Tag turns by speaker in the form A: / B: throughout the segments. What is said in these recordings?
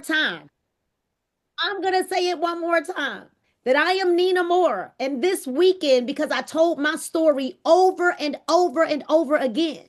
A: time. I'm going to say it one more time that I am Nina Moore. And this weekend, because I told my story over and over and over again,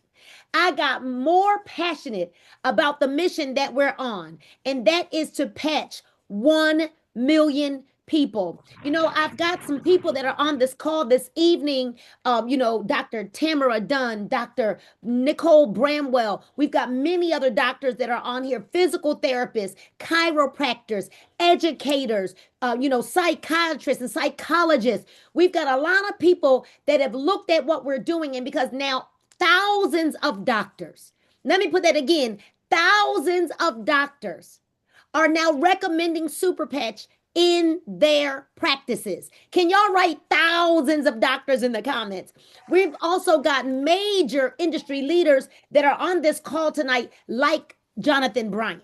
A: I got more passionate about the mission that we're on, and that is to patch 1 million people. I've got some people that are on this call this evening. Dr. Tamara Dunn, Dr. Nicole Bramwell. We've got many other doctors that are on here, physical therapists, chiropractors, educators, psychiatrists and psychologists. We've got a lot of people that have looked at what we're doing, and because now thousands of doctors, let me put that again, thousands of doctors are now recommending Super Patch in their practices. Can y'all write thousands of doctors in the comments? We've also got major industry leaders that are on this call tonight, like Jonathan Bryan.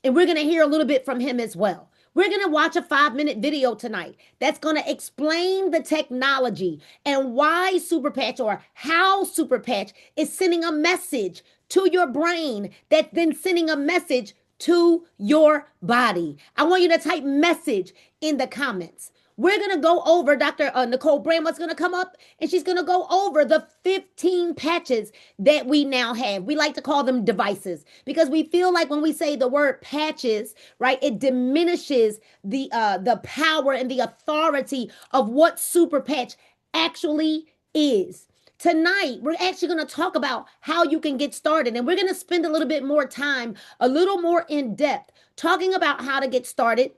A: And we're going to hear a little bit from him as well. We're going to watch a 5-minute video tonight that's going to explain the technology and why Super Patch, or how Super Patch is sending a message to your brain that's then sending a message to your body. I want you to type message in the comments. We're going to go over, Dr. Nicole Bramwell's going to come up and she's going to go over the 15 patches that we now have. We like to call them devices because we feel like when we say the word patches, right, it diminishes the power and the authority of what Super Patch actually is. Tonight, we're actually going to talk about how you can get started, and we're going to spend a little bit more time, a little more in depth, talking about how to get started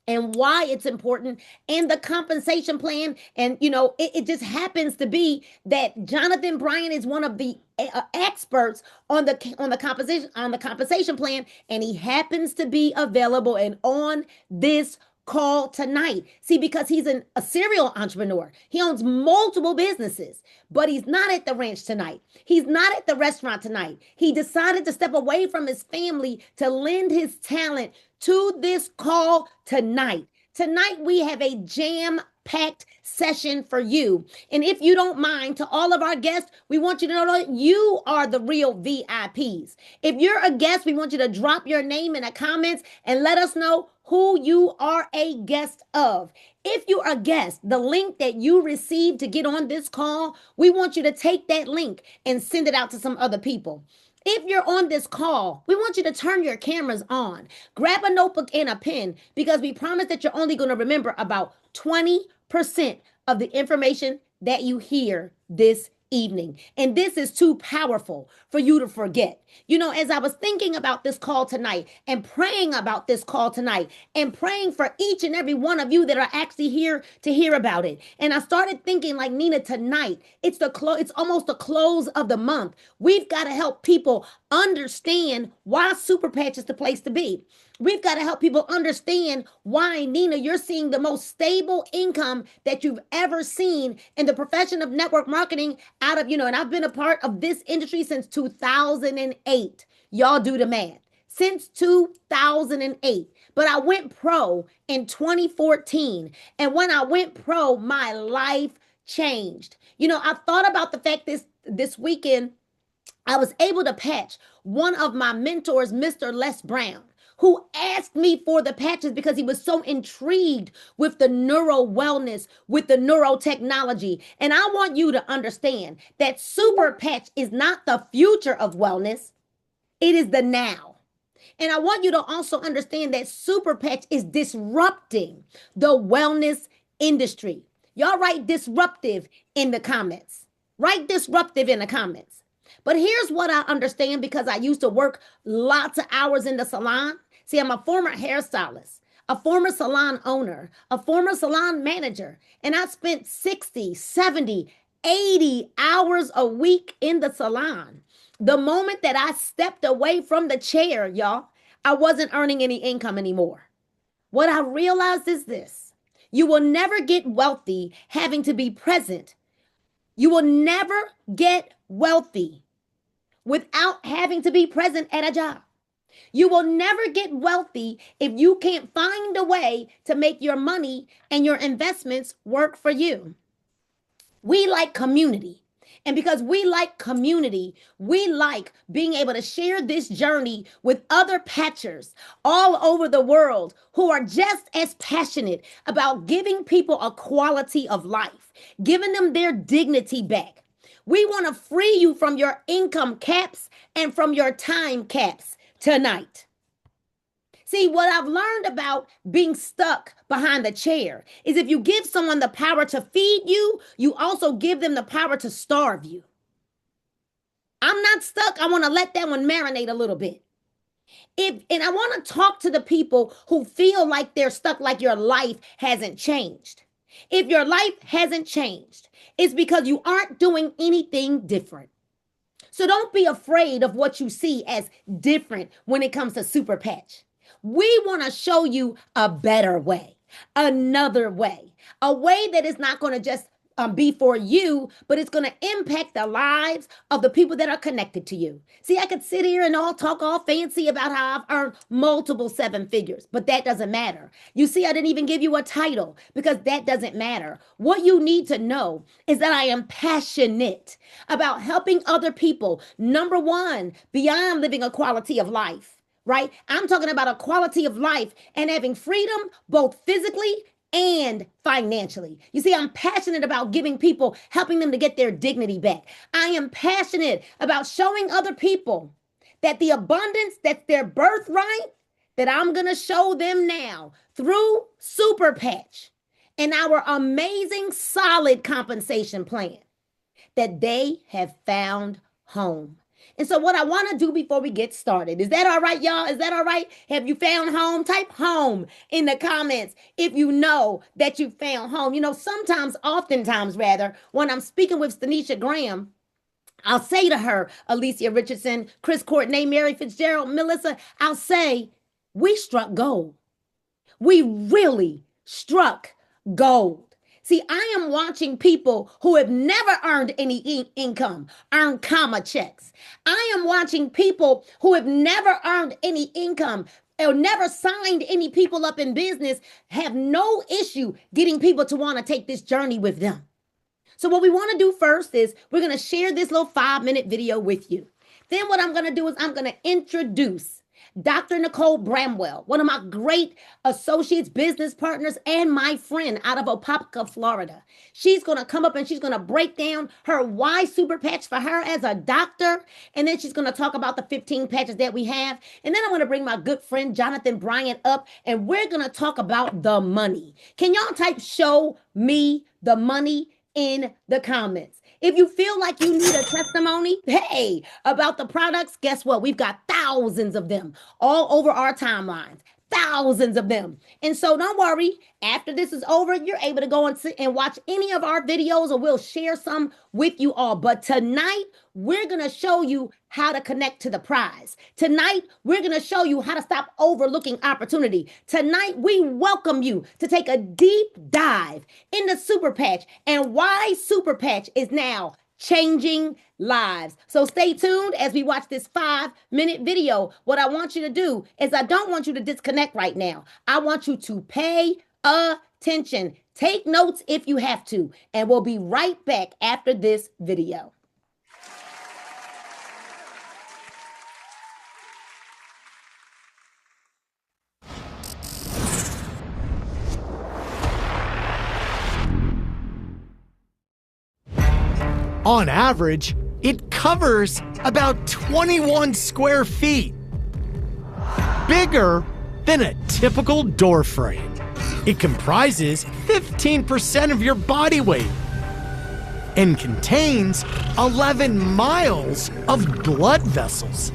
A: and why it's important and the compensation plan. And it just happens to be that Jonathan Bryan is one of the experts on the compensation plan, and he happens to be available and on this call tonight. See, because he's a serial entrepreneur. He owns multiple businesses, but he's not at the ranch tonight. He's not at the restaurant tonight. He decided to step away from his family to lend his talent to this call tonight. Tonight, we have a jam-packed session for you. And if you don't mind, to all of our guests, we want you to know that you are the real VIPs. If you're a guest, we want you to drop your name in the comments and let us know who you are a guest of. If you're a guest, the link that you received to get on this call, we want you to take that link and send it out to some other people. If you're on this call, we want you to turn your cameras on. Grab a notebook and a pen, because we promise that you're only going to remember about 20% of the information that you hear this evening. And this is too powerful for you to forget. As I was thinking about this call tonight and praying about this call tonight and praying for each and every one of you that are actually here to hear about it. And I started thinking, like, Nina, tonight, it's almost the close of the month. We've got to help people understand why Super Patch is the place to be. We've got to help people understand why, Nina, you're seeing the most stable income that you've ever seen in the profession of network marketing and I've been a part of this industry since 2008. Y'all do the math. Since 2008. But I went pro in 2014. And when I went pro, my life changed. I thought about the fact this weekend, I was able to patch one of my mentors, Mr. Les Brown, who asked me for the patches because he was so intrigued with the neuro wellness, with the neurotechnology. And I want you to understand that Super Patch is not the future of wellness, it is the now. And I want you to also understand that Super Patch is disrupting the wellness industry. Y'all write disruptive in the comments. Write disruptive in the comments. But here's what I understand, because I used to work lots of hours in the salon. See, I'm a former hairstylist, a former salon owner, a former salon manager, and I spent 60, 70, 80 hours a week in the salon. The moment that I stepped away from the chair, y'all, I wasn't earning any income anymore. What I realized is this: you will never get wealthy having to be present. You will never get wealthy without having to be present at a job. You will never get wealthy if you can't find a way to make your money and your investments work for you. We like community. And because we like community, we like being able to share this journey with other patchers all over the world who are just as passionate about giving people a quality of life, giving them their dignity back. We want to free you from your income caps and from your time caps tonight. See, what I've learned about being stuck behind the chair is if you give someone the power to feed you, you also give them the power to starve you. I'm not stuck. I want to let that one marinate a little bit. And I want to talk to the people who feel like they're stuck, like your life hasn't changed. If your life hasn't changed, it's because you aren't doing anything different. So don't be afraid of what you see as different when it comes to Super Patch. We want to show you a better way, another way, a way that is not going to just be for you, but it's going to impact the lives of the people that are connected to you. See, I could sit here and talk all fancy about how I've earned multiple seven figures, but that doesn't matter. You see, I didn't even give you a title because that doesn't matter. What you need to know is that I am passionate about helping other people, number one, beyond living a quality of life, right? I'm talking about a quality of life and having freedom, both physically and financially. You see, I'm passionate about giving people, helping them to get their dignity back. I am passionate about showing other people that the abundance that's their birthright, that I'm going to show them now through Super Patch and our amazing solid compensation plan, that they have found home. And so what I want to do before we get started, is that all right, y'all? Is that all right? Have you found home? Type home in the comments if you know that you found home. You know, oftentimes rather, when I'm speaking with Stanisha Graham, I'll say to her, Alicia Richardson, Chris Courtney, Mary Fitzgerald, Melissa, I'll say, we struck gold. We really struck gold. See, I am watching people who have never earned any income earn comma checks. I am watching people who have never earned any income or never signed any people up in business have no issue getting people to want to take this journey with them. So what we want to do first is we're going to share this little 5-minute video with you. Then what I'm going to do is I'm going to introduce Dr. Nicole Bramwell, one of my great associates, business partners, and my friend out of Opelika, Florida. She's going to come up and she's going to break down her why Super Patch for her as a doctor. And then she's going to talk about the 15 patches that we have. And then I'm going to bring my good friend Jonathan Bryant up and we're going to talk about the money. Can y'all type show me the money in the comments? If you feel like you need a testimony, hey, about the products, guess what? We've got thousands of them all over our timelines, thousands of them. And so don't worry, after this is over, you're able to go and sit and watch any of our videos or we'll share some with you all. But tonight, we're going to show you how to connect to the prize. Tonight, we're going to show you how to stop overlooking opportunity. Tonight, we welcome you to take a deep dive into Super Patch and why Super Patch is now changing lives. So stay tuned as we watch this 5-minute video. What I want you to do is I don't want you to disconnect right now. I want you to pay attention. Take notes if you have to, and we'll be right back after this video.
B: On average, it covers about 21 square feet. Bigger than a typical door frame. It comprises 15% of your body weight and contains 11 miles of blood vessels.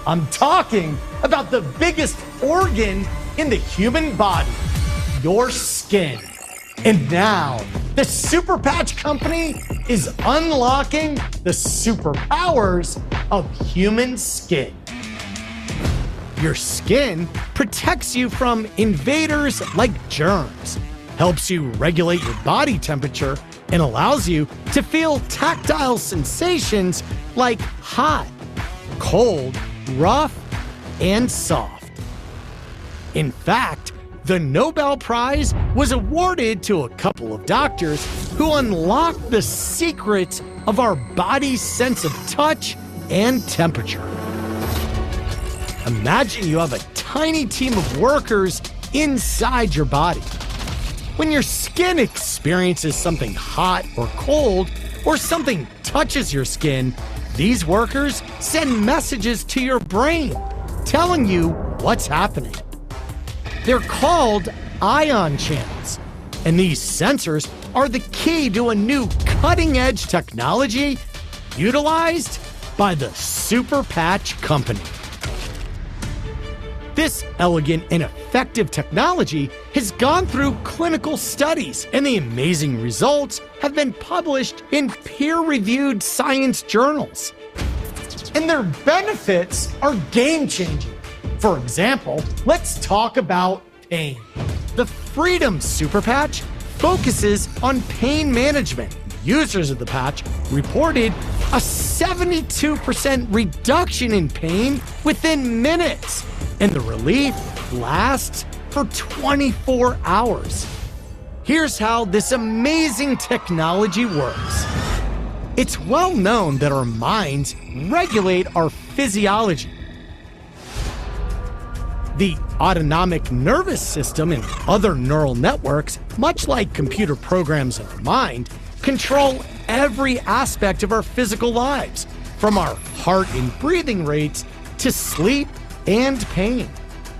B: I'm talking about the biggest organ in the human body, your skin. And now, the Super Patch Company is unlocking the superpowers of human skin. Your skin protects you from invaders like germs, helps you regulate your body temperature, and allows you to feel tactile sensations like hot, cold, rough, and soft. In fact, The Nobel Prize was awarded to a couple of doctors who unlocked the secrets of our body's sense of touch and temperature. Imagine you have a tiny team of workers inside your body. When your skin experiences something hot or cold, or something touches your skin, these workers send messages to your brain telling you what's happening. They're called ion channels, and these sensors are the key to a new cutting-edge technology utilized by the Super Patch Company. This elegant and effective technology has gone through clinical studies, and the amazing results have been published in peer-reviewed science journals. And their benefits are game-changing. For example, let's talk about pain. The Freedom Super Patch focuses on pain management. Users of the patch reported a 72% reduction in pain within minutes, and the relief lasts for 24 hours. Here's how this amazing technology works. It's well known that our minds regulate our physiology. The autonomic nervous system and other neural networks, much like computer programs in our mind, control every aspect of our physical lives, from our heart and breathing rates to sleep and pain.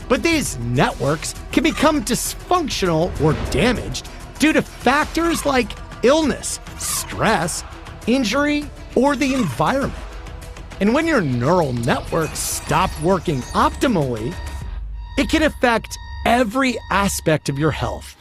B: But these networks can become dysfunctional or damaged due to factors like illness, stress, injury, or the environment. And when your neural networks stop working optimally, it can affect every aspect of your health.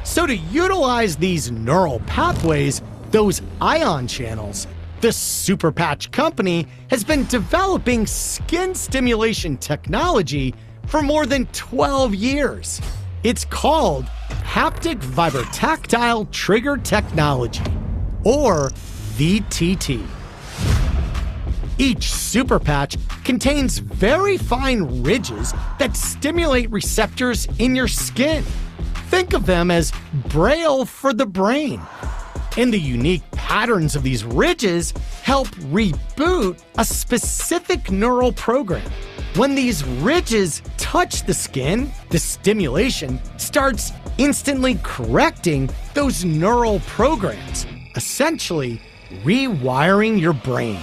B: So to utilize these neural pathways, those ion channels, the Super Patch Company has been developing skin stimulation technology for more than 12 years. It's called Haptic Vibrotactile Trigger Technology, or VTT. Each super patch contains very fine ridges that stimulate receptors in your skin. Think of them as braille for the brain. And the unique patterns of these ridges help reboot a specific neural program. When these ridges touch the skin, the stimulation starts instantly correcting those neural programs, essentially rewiring your brain.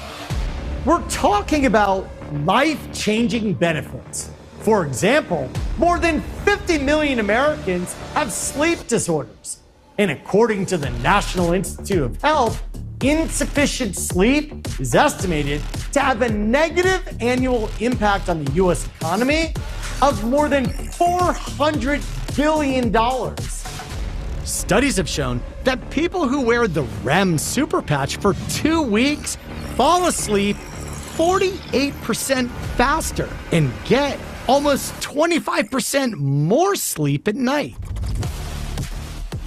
B: We're talking about life-changing benefits. For example, more than 50 million Americans have sleep disorders. And according to the National Institute of Health, insufficient sleep is estimated to have a negative annual impact on the US economy of more than $400 billion. Studies have shown that people who wear the REM super patch for 2 weeks fall asleep 48% faster and get almost 25% more sleep at night.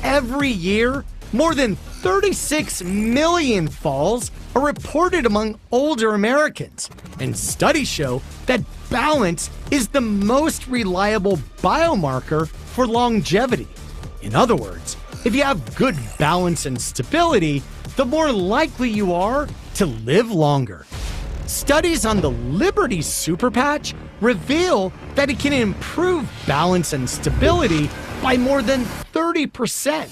B: Every year, more than 36 million falls are reported among older Americans, and studies show that balance is the most reliable biomarker for longevity. In other words, if you have good balance and stability, the more likely you are to live longer. Studies on the Liberty Super Patch reveal that it can improve balance and stability by more than 30%.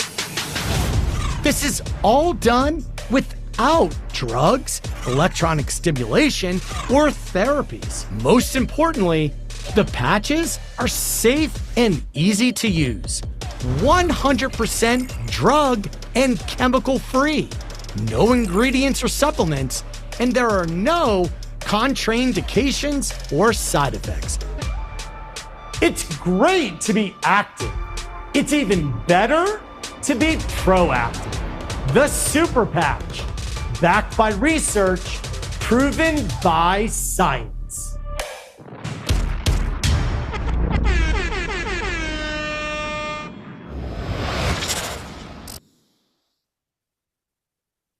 B: This is all done without drugs, electronic stimulation, or therapies. Most importantly, the patches are safe and easy to use. 100% drug and chemical free. No ingredients or supplements, and there are no contraindications or side effects. It's great to be active. It's even better to be proactive. The Super Patch, backed by research, proven by science.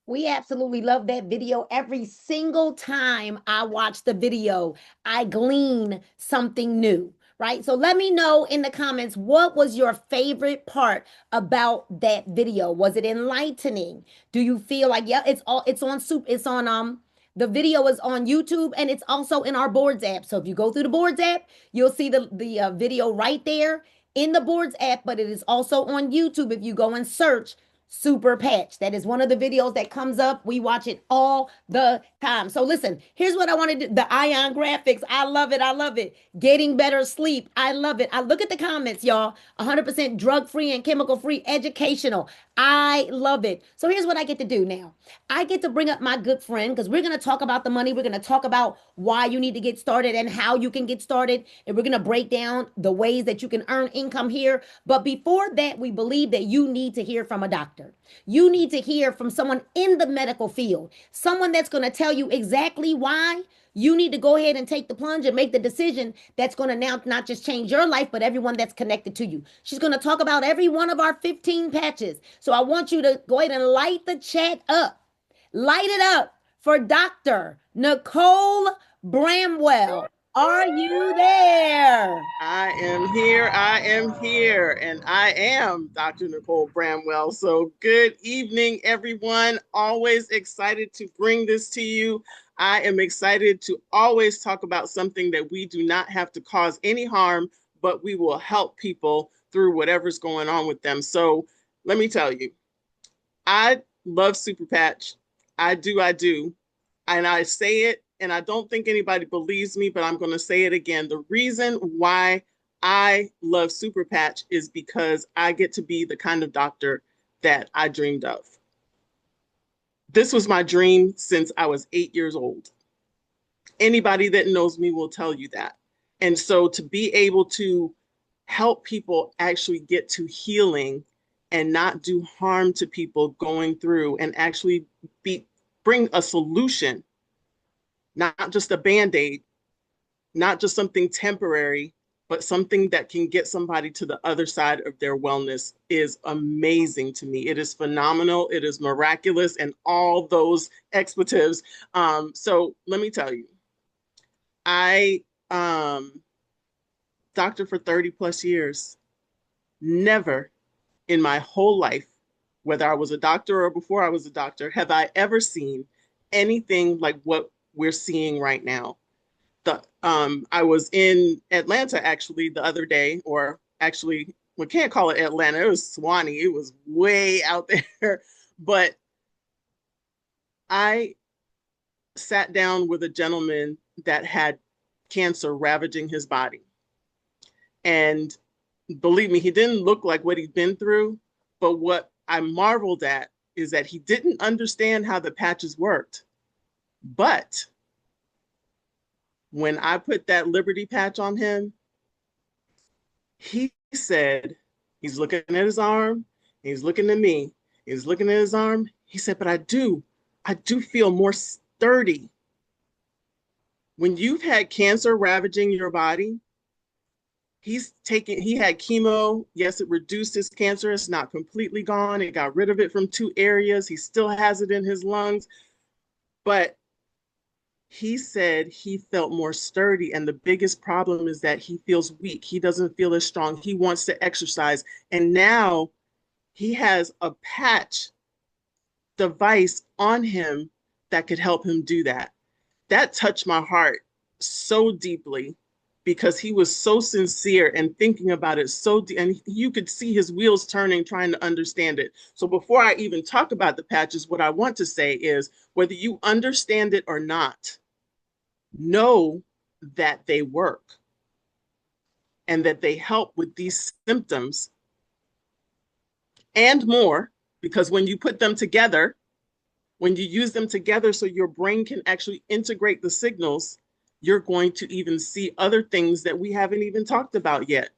A: We absolutely love that video. Every single time I watch the video, I glean something new. right? So let me know in the comments, what was your favorite part about that video? Was it enlightening? Do you feel like, yeah, it's on the video is on YouTube and it's also in our boards app. So if you go through the boards app, you'll see the video right there in the boards app, but it is also on YouTube if you go and search Super Patch. That is one of the videos that comes up. We watch it all the time. So listen, here's what I want to do. The Ion graphics. I love it. I love it. Getting better sleep. I love it. I look at the comments, y'all. 100% drug-free and chemical-free, educational. I love it. So here's what I get to do now. I get to bring up my good friend because we're going to talk about the money. We're going to talk about why you need to get started and how you can get started. And we're going to break down the ways that you can earn income here. But before that, we believe that you need to hear from a doctor. You need to hear from someone in the medical field, someone that's going to tell you exactly why you need to go ahead and take the plunge and make the decision that's going to now not just change your life, but everyone that's connected to you. She's going to talk about every one of our 15 patches. So I want you to go ahead and light the chat up. Light it up for Dr. Nicole Bramwell. Are you there?
C: I am here. I am here. And I am Dr. Nicole Bramwell. So, good evening, everyone. Always excited to bring this to you. I am excited to always talk about something that we do not have to cause any harm, but we will help people through whatever's going on with them. So, let me tell you, I love Super Patch. I do. I do. And I say it, and I don't think anybody believes me, but I'm going to say it again. The reason why I love Super Patch is because I get to be the kind of doctor that I dreamed of. This was my dream since I was 8 years old. Anybody that knows me will tell you that. And so to be able to help people actually get to healing and not do harm to people going through and actually bring a solution, not just a Band-Aid, not just something temporary, but something that can get somebody to the other side of their wellness is amazing to me. It is phenomenal. It is miraculous and all those expletives. So let me tell you, I doctor for 30 plus years, never in my whole life, whether I was a doctor or before I was a doctor, have I ever seen anything like what we're seeing right now. I was in Atlanta actually the other day, or actually, we can't call it Atlanta. It was Swanee. It was way out there. But I sat down with a gentleman that had cancer ravaging his body. And believe me, he didn't look like what he'd been through. But what I marveled at is that he didn't understand how the patches worked. But when I put that Liberty patch on him, he said, he's looking at his arm, he's looking at me, he's looking at his arm. He said, but I do feel more sturdy. When you've had cancer ravaging your body, he had chemo. Yes, it reduced his cancer. It's not completely gone. It got rid of it from 2 areas. He still has it in his lungs. But he said he felt more sturdy. And the biggest problem is that he feels weak. He doesn't feel as strong. He wants to exercise. And now he has a patch device on him that could help him do that. That touched my heart so deeply because he was so sincere and thinking about it so deep, and you could see his wheels turning trying to understand it. So before I even talk about the patches, what I want to say is whether you understand it or not, know that they work and that they help with these symptoms and more, because when you put them together, when you use them together so your brain can actually integrate the signals, you're going to even see other things that we haven't even talked about yet.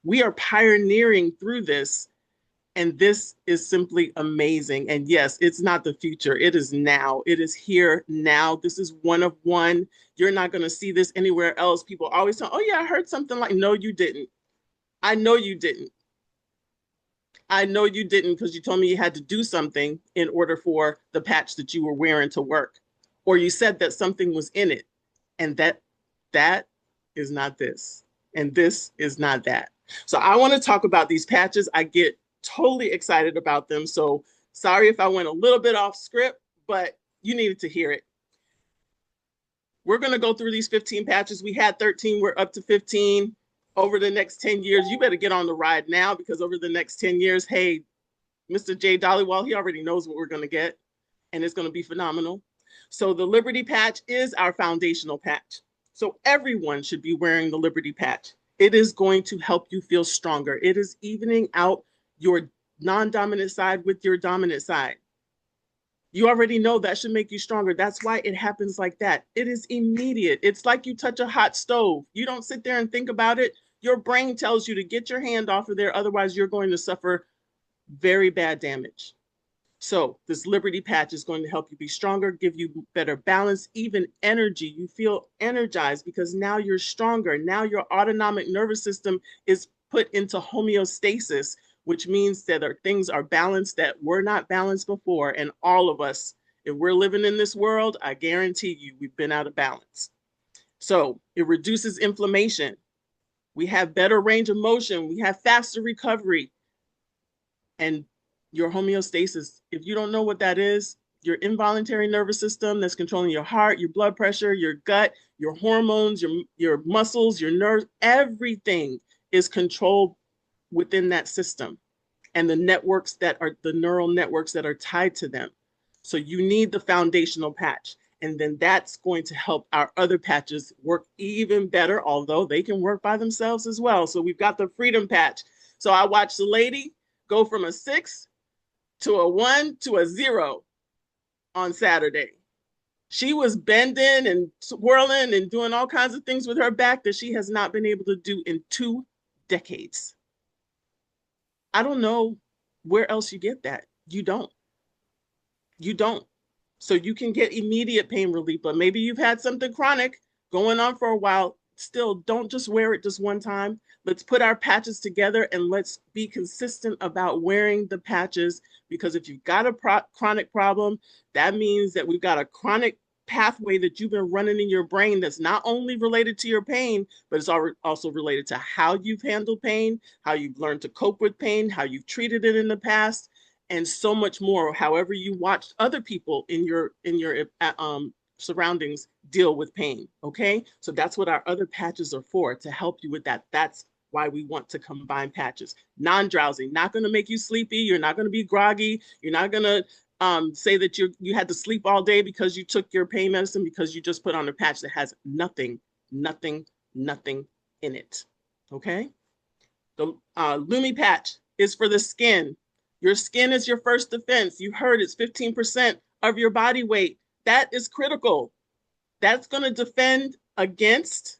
C: We are pioneering through this, and this is simply amazing. And yes, it's not the future. It is now. It is here now. This is one of one. You're not going to see this anywhere else. People always say, oh yeah, I heard something like, no, you didn't. I know you didn't. I know you didn't because you told me you had to do something in order for the patch that you were wearing to work. Or you said that something was in it. And that is not this. And this is not that. So I want to talk about these patches. I get totally excited about them. So sorry if I went a little bit off script, but you needed to hear it. We're going to go through these 15 patches. We had 13, we're up to 15. Over the next 10 years, you better get on the ride now, because over the next 10 years, hey, Mr. Jay Dollywall, he already knows what we're going to get, and it's going to be phenomenal. So the Liberty patch is our foundational patch. So everyone should be wearing the Liberty patch. It is going to help you feel stronger. It is evening out your non-dominant side with your dominant side. You already know that should make you stronger. That's why it happens like that. It is immediate. It's like you touch a hot stove. You don't sit there and think about it. Your brain tells you to get your hand off of there. Otherwise, you're going to suffer very bad damage. So this Liberty patch is going to help you be stronger, give you better balance, even energy. You feel energized because now you're stronger. Now your autonomic nervous system is put into homeostasis, which means that things are balanced that were not balanced before. And all of us, if we're living in this world, I guarantee you we've been out of balance. So it reduces inflammation. We have better range of motion. We have faster recovery. And your homeostasis, if you don't know what that is, your involuntary nervous system that's controlling your heart, your blood pressure, your gut, your hormones, your muscles, your nerves, everything is controlled within that system, and the networks that are the neural networks that are tied to them. So you need the foundational patch, and then that's going to help our other patches work even better, although they can work by themselves as well. So we've got the freedom patch. So I watched the lady go from a 6 to a 1 to a 0 on Saturday. She was bending and swirling and doing all kinds of things with her back that she has not been able to do in 2 decades. I don't know where else you get that. You don't. You don't. So you can get immediate pain relief, but maybe you've had something chronic going on for a while. Still, don't just wear it just one time. Let's put our patches together and let's be consistent about wearing the patches, because if you've got a chronic problem, that means that we've got a chronic pathway that you've been running in your brain that's not only related to your pain, but it's also related to how you've handled pain, how you've learned to cope with pain, how you've treated it in the past, and so much more. However you watched other people in your surroundings deal with pain. Okay, so that's what our other patches are for, to help you with that. That's why we want to combine patches. Non-drowsy, not going to make you sleepy. You're not going to be groggy. You're not going to say that you had to sleep all day because you took your pain medicine, because you just put on a patch that has nothing in it. Okay, the Lumi patch is for the skin. Your skin is your first defense. You heard it's 15% of your body weight. That is critical. That's going to defend against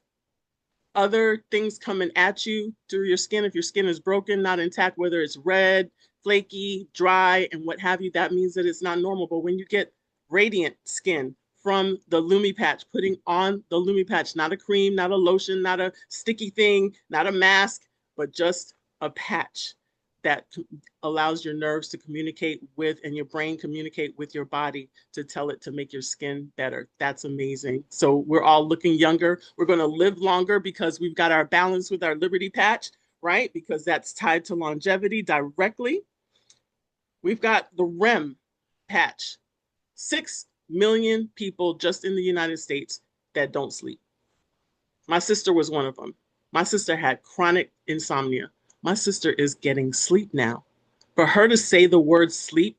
C: other things coming at you through your skin. If your skin is broken, not intact, whether it's red, flaky, dry, and what have you, that means that it's not normal. But when you get radiant skin from the Lumi patch, putting on the Lumi patch, not a cream, not a lotion, not a sticky thing, not a mask, but just a patch that allows your nerves to communicate with, and your brain communicate with your body to tell it to make your skin better. That's amazing. So we're all looking younger. We're going to live longer because we've got our balance with our Liberty patch, right? Because that's tied to longevity directly. We've got the REM patch. 6 million people just in the United States that don't sleep. My sister was one of them. My sister had chronic insomnia. My sister is getting sleep now. For her to say the word sleep,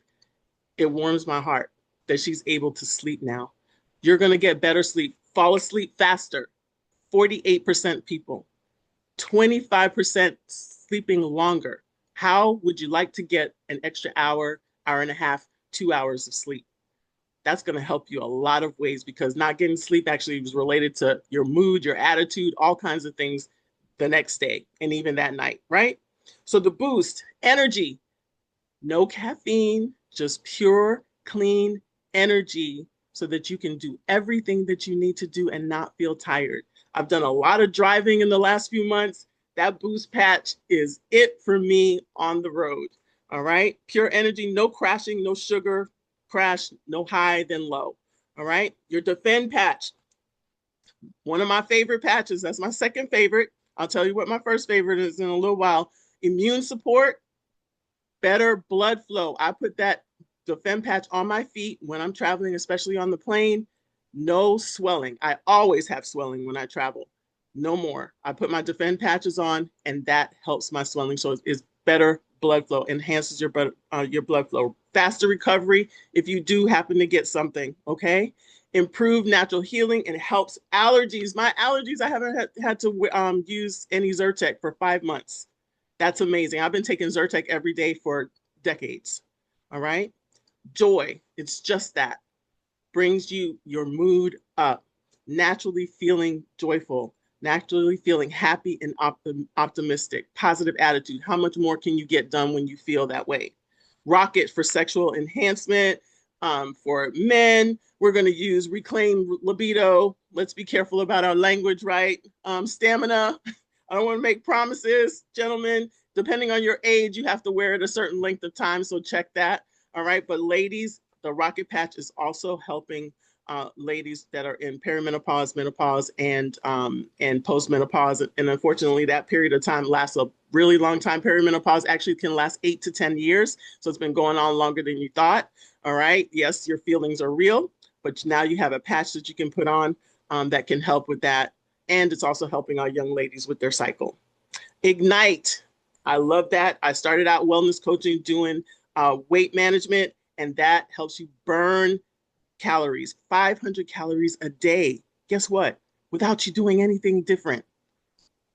C: it warms my heart that she's able to sleep now. You're going to get better sleep. Fall asleep faster. 48% people. 25% sleeping longer. How would you like to get an extra hour, hour and a half, 2 hours of sleep? That's going to help you a lot of ways, because not getting sleep actually was related to your mood, your attitude, all kinds of things the next day and even that night, right? So the boost, energy, no caffeine, just pure, clean energy so that you can do everything that you need to do and not feel tired. I've done a lot of driving in the last few months. That boost patch is it for me on the road. All right. Pure energy, no crashing, no sugar crash, no high, then low. All right. Your defend patch, one of my favorite patches. That's my second favorite. I'll tell you what my first favorite is in a little while. Immune support, better blood flow. I put that Defend patch on my feet when I'm traveling, especially on the plane. No swelling. I always have swelling when I travel. No more. I put my Defend patches on, and that helps my swelling. So it's better blood flow, enhances your blood flow. Faster recovery if you do happen to get something, okay? Improve natural healing and helps allergies. My allergies, I haven't had to use any Zyrtec for 5 months. That's amazing. I've been taking Zyrtec every day for decades, all right? Joy, it's just that. Brings you your mood up, naturally feeling joyful, naturally feeling happy and optimistic, positive attitude. How much more can you get done when you feel that way? Rocket for sexual enhancement. For men, we're going to use Reclaim Libido. Let's be careful about our language, right? Stamina. I don't want to make promises, gentlemen. Depending on your age, you have to wear it a certain length of time, so check that. All right, but ladies, the rocket patch is also helping ladies that are in perimenopause, menopause, and postmenopause. And unfortunately, that period of time lasts a really long time. Perimenopause actually can last 8 to 10 years. So it's been going on longer than you thought. All right. Yes, your feelings are real, but now you have a patch that you can put on that can help with that. And it's also helping our young ladies with their cycle. Ignite. I love that. I started out wellness coaching doing weight management, and that helps you burn calories, 500 calories a day. Guess what? Without you doing anything different.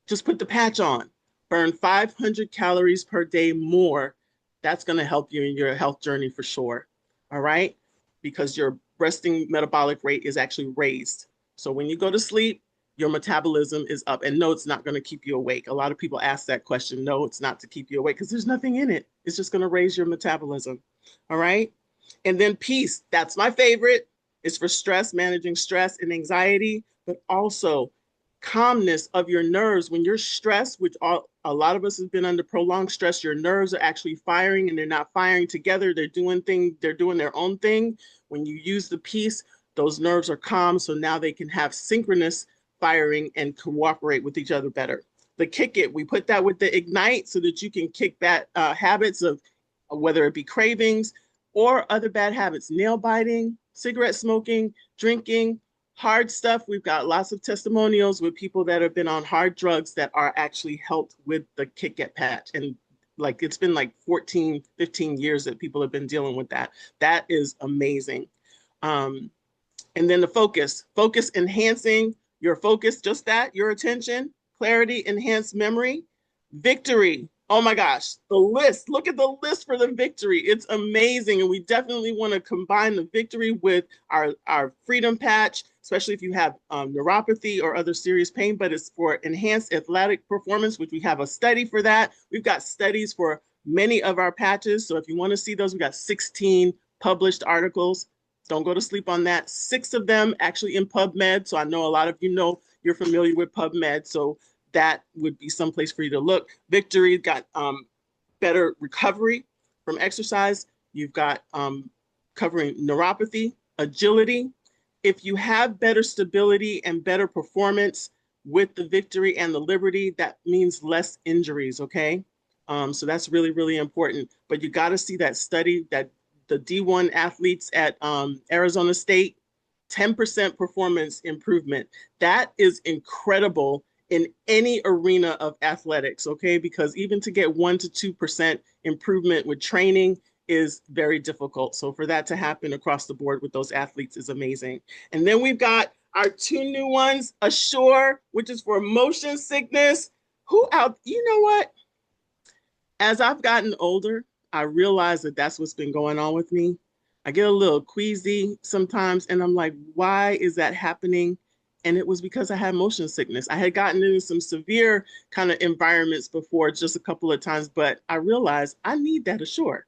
C: Just put the patch on. Burn 500 calories per day more. That's going to help you in your health journey for sure. All right? Because your resting metabolic rate is actually raised. So when you go to sleep, your metabolism is up. And no, it's not going to keep you awake. A lot of people ask that question. No, it's not to keep you awake because there's nothing in it. It's just going to raise your metabolism. All right? And then peace. That's my favorite. It's for stress, managing stress and anxiety, but also calmness of your nerves. When you're stressed, which a lot of us have been under prolonged stress, your nerves are actually firing and they're not firing together. They're doing their own thing. When you use the peace, those nerves are calm. So now they can have synchronous firing and cooperate with each other better. The kick it, we put that with the ignite so that you can kick back habits of whether it be cravings or other bad habits, nail biting, cigarette smoking, drinking, hard stuff. We've got lots of testimonials with people that have been on hard drugs that are actually helped with the kick it patch. And like it's been like 14, 15 years that people have been dealing with that. That is amazing. And then the focus enhancing your focus, just that, your attention, clarity, enhanced memory, victory. Oh my gosh, the list. Look at the list for the victory. It's amazing. And we definitely want to combine the victory with our freedom patch, especially if you have neuropathy or other serious pain, but it's for enhanced athletic performance, which we have a study for that. We've got studies for many of our patches. So if you want to see those, we got 16 published articles. Don't go to sleep on that. 6 of them actually in PubMed. So I know a lot of you know you're familiar with PubMed. So that would be someplace for you to look. Victory got better recovery from exercise. You've got covering neuropathy, agility. If you have better stability and better performance with the victory and the liberty, that means less injuries, okay? So that's really, really important. But you got to see that study that the D1 athletes at Arizona State, 10% performance improvement. That is incredible in any arena of athletics, okay? Because even to get 1 to 2% improvement with training is very difficult. So for that to happen across the board with those athletes is amazing. And then we've got our 2 new ones, Assure, which is for motion sickness. You know what? As I've gotten older, I realize that that's what's been going on with me. I get a little queasy sometimes, and I'm like, why is that happening? And it was because I had motion sickness. I had gotten into some severe kind of environments before just a couple of times, but I realized I need that Assure.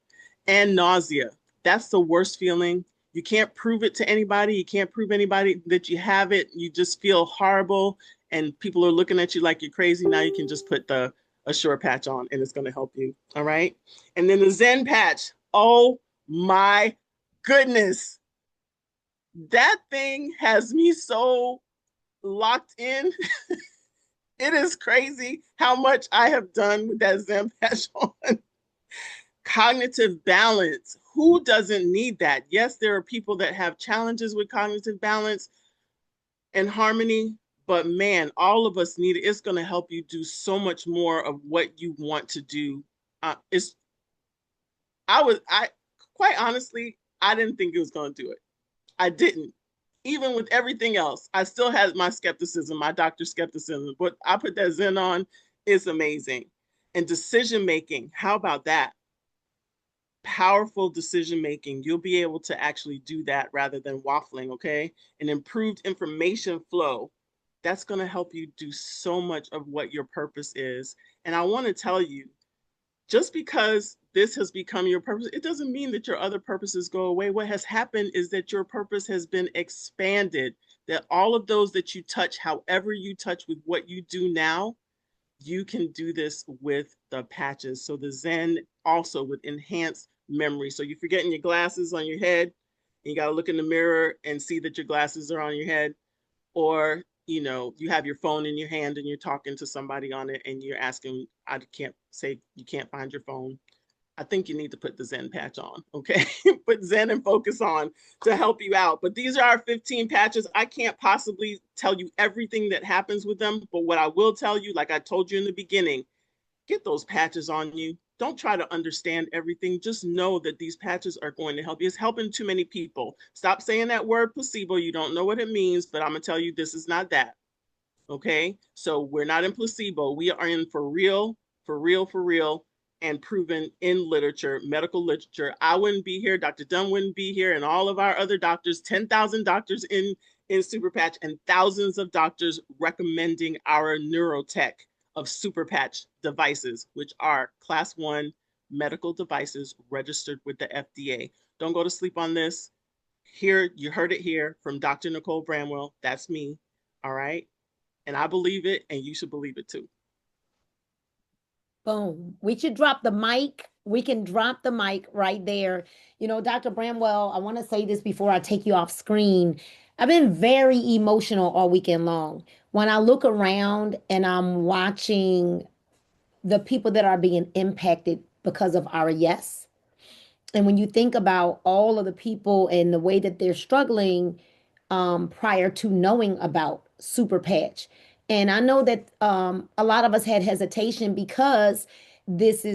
C: And nausea. That's the worst feeling. You can't prove it to anybody. You can't prove anybody that you have it. You just feel horrible, and people are looking at you like you're crazy. Now you can just put the Assure patch on and it's going to help you. All right. And then the Zen patch. Oh my goodness. That thing has me so locked in. It is crazy how much I have done with that Zen patch on. Cognitive balance. Who doesn't need that? Yes, there are people that have challenges with cognitive balance and harmony, but man, all of us need it. It's going to help you do so much more of what you want to do. It's I quite honestly, I didn't think it was going to do it. I didn't. Even with everything else, I still had my skepticism, my doctor skepticism. But I put that Zen on, it's amazing. And decision making, how about that? Powerful decision making. You'll be able to actually do that rather than waffling, okay? An improved information flow. That's going to help you do so much of what your purpose is. And I want to tell you, just because this has become your purpose, it doesn't mean that your other purposes go away. What has happened is that your purpose has been expanded, that all of those that you touch, however you touch with what you do now, you can do this with the patches. So the Zen also with enhanced memory. So you're forgetting your glasses on your head, and you got to look in the mirror and see that your glasses are on your head, or you have your phone in your hand and you're talking to somebody on it and you're asking, I can't say you can't find your phone. I think you need to put the Zen patch on, okay? Put Zen and focus on to help you out. But these are our 15 patches. I can't possibly tell you everything that happens with them, but what I will tell you, like I told you in the beginning, get those patches on you. Don't try to understand everything. Just know that these patches are going to help you. It's helping too many people. Stop saying that word placebo. You don't know what it means, but I'm going to tell you this is not that. Okay? So we're not in placebo. We are in for real, for real, for real, and proven in literature, medical literature. I wouldn't be here. Dr. Dunn wouldn't be here, and all of our other doctors, 10,000 doctors in Super Patch, and thousands of doctors recommending our neurotech of Super Patch devices, which are class 1 medical devices registered with the FDA. Don't go to sleep on this. Here, you heard it here from Dr. Nicole Bramwell. That's me. All right. And I believe it, and you should believe it too.
A: Boom. We should drop the mic. We can drop the mic right there. Dr. Bramwell, I want to say this before I take you off screen. I've been very emotional all weekend long. When I look around and I'm watching the people that are being impacted because of our yes, and when you think about all of the people and the way that they're struggling prior to knowing about Super Patch. And I know that a lot of us had hesitation because this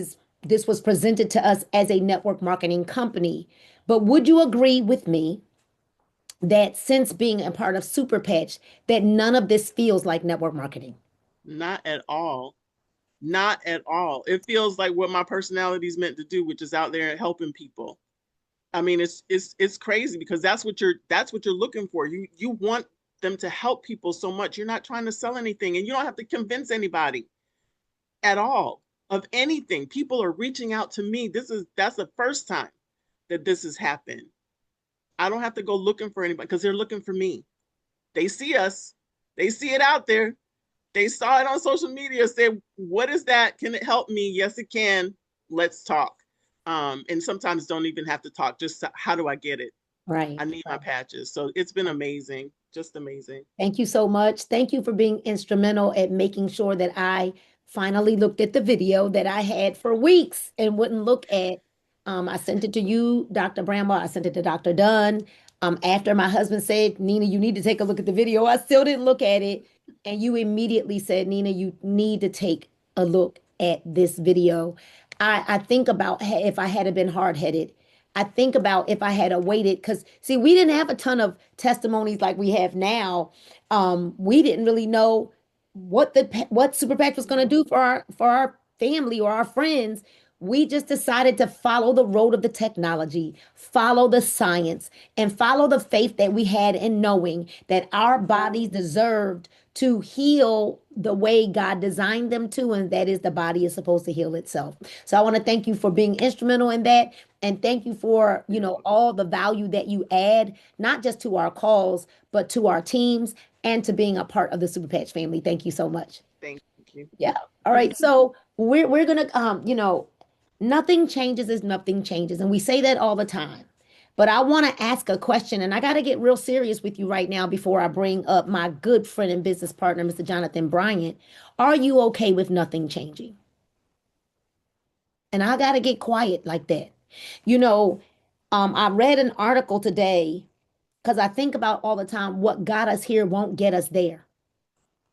A: was presented to us as a network marketing company. But would you agree with me that since being a part of Super Patch, that none of this feels like network marketing?
C: Not at all. Not at all. It feels like what my personality is meant to do, which is out there and helping people. I mean, it's crazy because that's what you're looking for. You want them to help people so much. You're not trying to sell anything, and you don't have to convince anybody at all of anything. People are reaching out to me. That's the first time that this has happened. I don't have to go looking for anybody because they're looking for me. They see us. They see it out there. They saw it on social media, said, what is that? Can it help me? Yes, it can. Let's talk. And sometimes don't even have to talk. Just how do I get it? I
A: Right.
C: need my patches. So it's been amazing. Just amazing.
A: Thank you so much. Thank you for being instrumental at making sure that I finally looked at the video that I had for weeks and wouldn't look at. I sent it to you, Dr. Bramwell. I sent it to Dr. Dunn. After my husband said, Nina, you need to take a look at the video, I still didn't look at it. And you immediately said, Nina, you need to take a look at this video. I think about if I had been hard headed. I think about if I had waited, because see, we didn't have a ton of testimonies like we have now. We didn't really know what Super PAC was going to do for our family or our friends. We just decided to follow the road of the technology, follow the science, and follow the faith that we had in knowing that our bodies deserved to heal the way God designed them to, and that is the body is supposed to heal itself. So I want to thank you for being instrumental in that, and thank you for, all the value that you add, not just to our calls, but to our teams and to being a part of the Super Patch family. Thank you so much.
C: Thank you.
A: Yeah. All right. So we're gonna nothing changes as nothing changes, and we say that all the time. But I want to ask a question, and I got to get real serious with you right now before I bring up my good friend and business partner, Mr. Jonathan Bryant. Are you okay with nothing changing? And I got to get quiet like that. You know, I read an article today because I think about all the time what got us here won't get us there.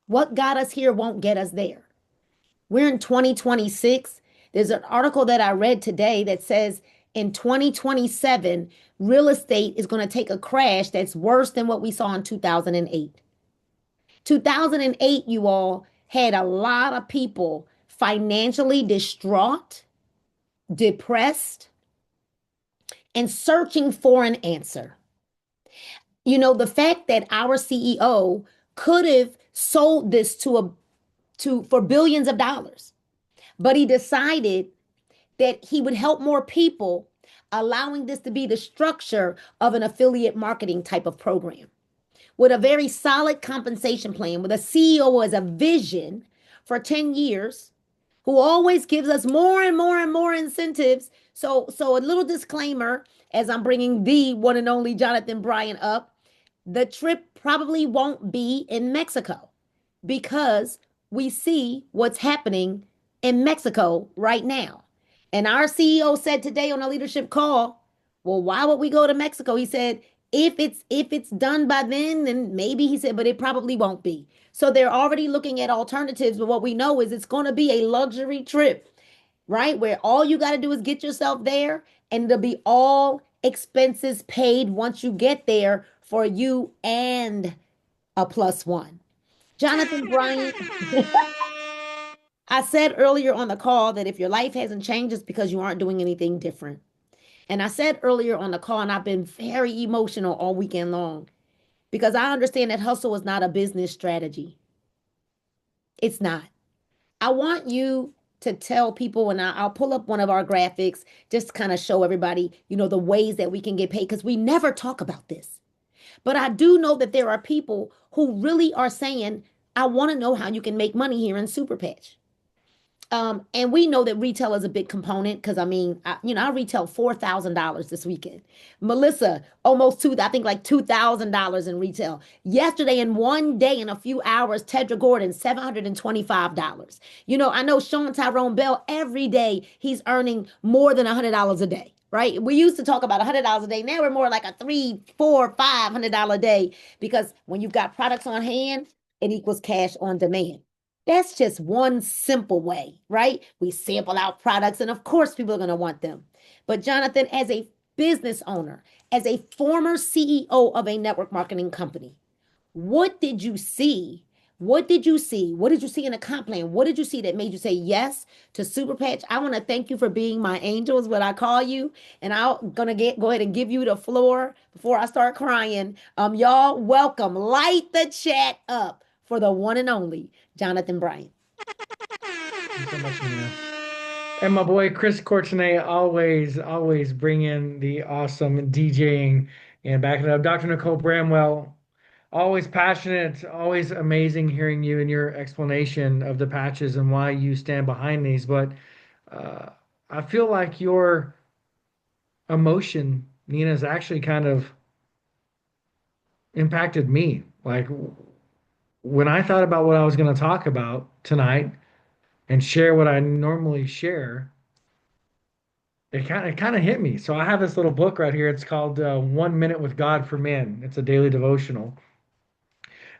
A: What got us here won't get us there. We're in 2026. There's an article that I read today that says in 2027, real estate is going to take a crash that's worse than what we saw in 2008. 2008, you all had a lot of people financially distraught, depressed, and searching for an answer. The fact that our CEO could have sold this to for billions of dollars, but he decided that he would help more people, allowing this to be the structure of an affiliate marketing type of program with a very solid compensation plan, with a CEO who has a vision for 10 years, who always gives us more and more and more incentives. So a little disclaimer as I'm bringing the one and only Jonathan Bryant up, the trip probably won't be in Mexico because we see what's happening in Mexico right now. And our CEO said today on a leadership call, well, why would we go to Mexico? He said, if it's done by then maybe, he said, but it probably won't be. So they're already looking at alternatives, but what we know is it's going to be a luxury trip, right? Where all you got to do is get yourself there and it'll be all expenses paid once you get there for you and a plus one. Jonathan Bryant, I said earlier on the call that if your life hasn't changed, it's because you aren't doing anything different. And I said earlier on the call, and I've been very emotional all weekend long because I understand that hustle is not a business strategy. It's not. I want you to tell people, and I'll pull up one of our graphics just to kind of show everybody, the ways that we can get paid because we never talk about this. But I do know that there are people who really are saying, I want to know how you can make money here in Super Patch. And we know that retail is a big component because I retail $4,000 this weekend. Melissa, almost two, I think like $2,000 in retail. Yesterday, in one day, in a few hours, Tedra Gordon, $725. I know Sean Tyrone Bell, every day he's earning more than $100 a day. Right? We used to talk about $100 a day. Now we're more like a three, four, $500 a day because when you've got products on hand, it equals cash on demand. That's just one simple way, right? We sample out products, and of course, people are going to want them. But, Jonathan, as a business owner, as a former CEO of a network marketing company, what did you see? What did you see? What did you see in a comp plan? What did you see that made you say yes to Super Patch? I want to thank you for being my angel, is what I call you. And I'm gonna go ahead and give you the floor before I start crying. Y'all, welcome. Light the chat up for the one and only Jonathan Bryant.
D: Thank you so much, Nina. And my boy Chris Cortine always bringing the awesome DJing and backing it up. Dr. Nicole Bramwell, always passionate, always amazing hearing you and your explanation of the patches and why you stand behind these. But uh, I feel like your emotion, Nina, has actually kind of impacted me. Like when I thought about what I was going to talk about tonight and share what I normally share, it kind of hit me. So I have this little book right here. It's called 1 Minute with God for Men. It's a daily devotional.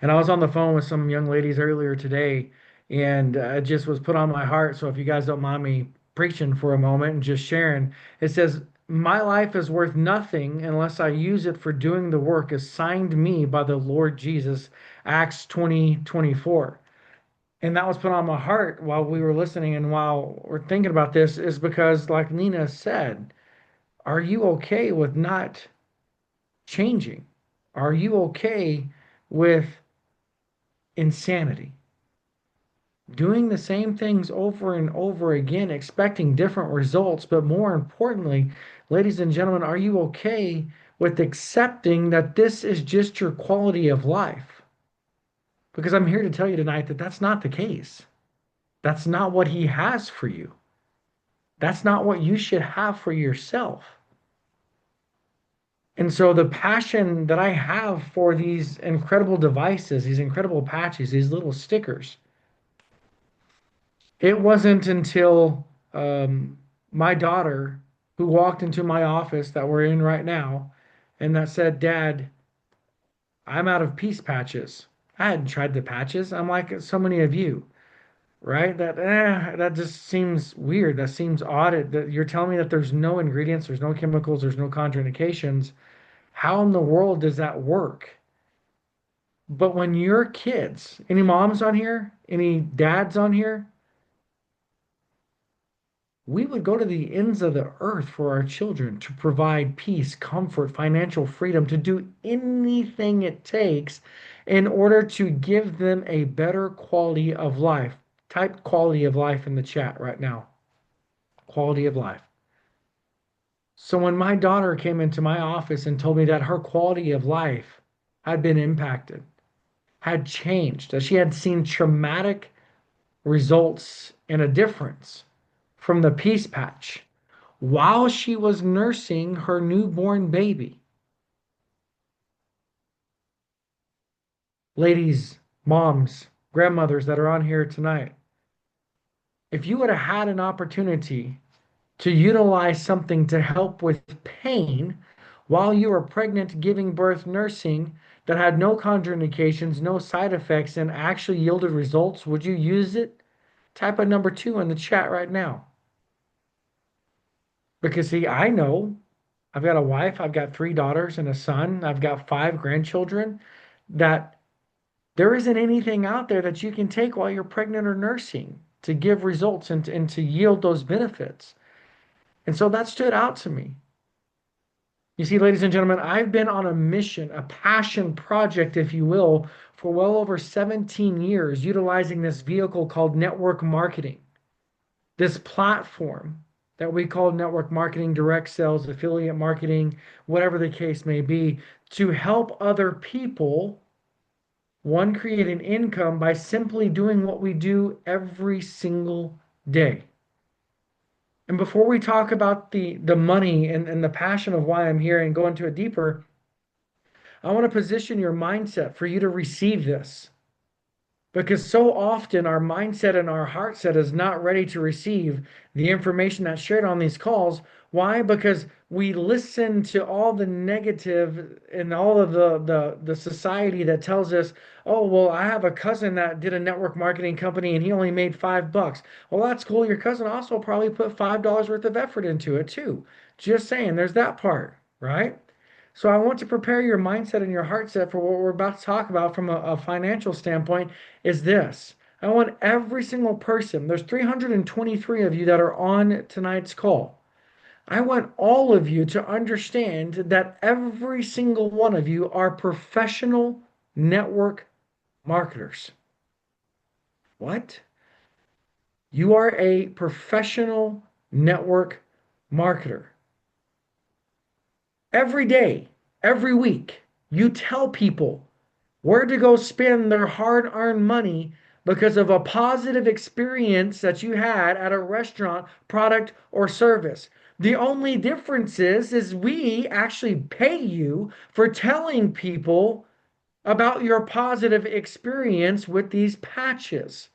D: And I was on the phone with some young ladies earlier today, and it just was put on my heart. So if you guys don't mind me preaching for a moment and just sharing, it says, "My life is worth nothing unless I use it for doing the work assigned me by the Lord Jesus." Acts 20:24. And that was put on my heart while we were listening and while we're thinking about this, is because, like Nina said, are you okay with not changing? Are you okay with insanity? Doing the same things over and over again, expecting different results, but more importantly, ladies and gentlemen, are you okay with accepting that this is just your quality of life? Because I'm here to tell you tonight that that's not the case. That's not what he has for you. That's not what you should have for yourself. And so the passion that I have for these incredible devices, these incredible patches, these little stickers, it wasn't until my daughter, who walked into my office that we're in right now, and that said, Dad, I'm out of peace patches. I hadn't tried the patches. I'm like so many of you, right? That just seems weird. That seems odd. That you're telling me that there's no ingredients, there's no chemicals, there's no contraindications. How in the world does that work? But when your kids, any moms on here, any dads on here, we would go to the ends of the earth for our children to provide peace, comfort, financial freedom, to do anything it takes in order to give them a better quality of life. Type quality of life in the chat right now. Quality of life. So when my daughter came into my office and told me that her quality of life had been impacted, had changed, that she had seen traumatic results in a difference from the peace patch while she was nursing her newborn baby. Ladies, moms, grandmothers that are on here tonight, if you would have had an opportunity to utilize something to help with pain while you were pregnant, giving birth, nursing, that had no contraindications, no side effects, and actually yielded results, would you use it? Type a number 2 in the chat right now. Because, see, I know I've got a wife, I've got 3 daughters and a son, I've got 5 grandchildren, that there isn't anything out there that you can take while you're pregnant or nursing to give results and to yield those benefits. And so that stood out to me. You see, ladies and gentlemen, I've been on a mission, a passion project, if you will, for well over 17 years, utilizing this vehicle called network marketing, this platform that we call network marketing, direct sales, affiliate marketing, whatever the case may be, to help other people, one, create an income by simply doing what we do every single day. And before we talk about the money and the passion of why I'm here and go into it deeper, I want to position your mindset for you to receive this. Because so often our mindset and our heart set is not ready to receive the information that's shared on these calls. Why? Because we listen to all the negative and all of the society that tells us, oh, well, I have a cousin that did a network marketing company and he only made $5. Well, that's cool. Your cousin also probably put $5 worth of effort into it too. Just saying, there's that part, right? So I want to prepare your mindset and your heart set for what we're about to talk about from a financial standpoint is this. I want every single person, there's 323 of you that are on tonight's call. I want all of you to understand that every single one of you are professional network marketers. What? You are a professional network marketer. Every day, every week, you tell people where to go spend their hard earned money because of a positive experience that you had at a restaurant, product, or service. The only difference is we actually pay you for telling people about your positive experience with these patches.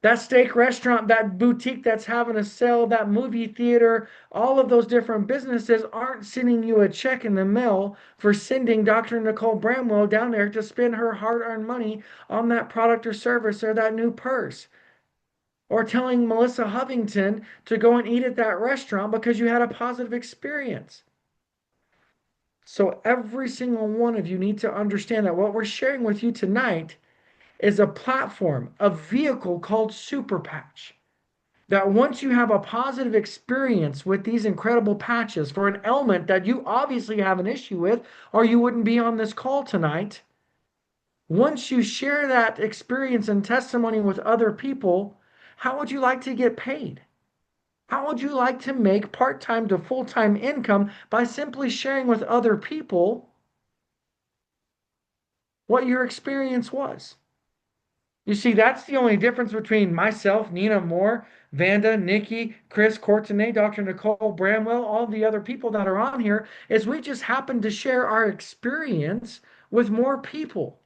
D: That steak restaurant, that boutique that's having a sale, that movie theater, all of those different businesses aren't sending you a check in the mail for sending Dr. Nicole Bramwell down there to spend her hard-earned money on that product or service or that new purse. Or telling Melissa Hovington to go and eat at that restaurant because you had a positive experience. So every single one of you need to understand that what we're sharing with you tonight is a platform, a vehicle called Super Patch. That once you have a positive experience with these incredible patches for an ailment that you obviously have an issue with, or you wouldn't be on this call tonight, once you share that experience and testimony with other people, how would you like to get paid? How would you like to make part-time to full-time income by simply sharing with other people what your experience was? You see, that's the only difference between myself, Nina Moore, Vanda, Nikki, Chris, Courtenay, Dr. Nicole Bramwell, all the other people that are on here, is we just happen to share our experience with more people.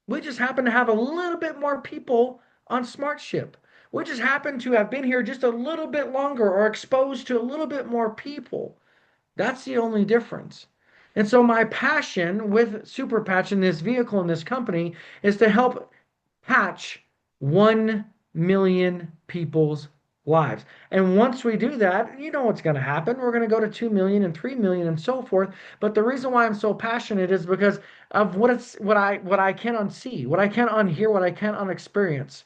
D: We just happen to have a little bit more people on SmartShip. We just happen to have been here just a little bit longer or exposed to a little bit more people. That's the only difference. And so my passion with Super Patch in this vehicle in this company is to help patch 1 million people's lives. And once we do that, you know what's going to happen. We're going to go to 2 million and 3 million and so forth. But the reason why I'm so passionate is because of what I can unsee, what I can unhear, what I can unexperience.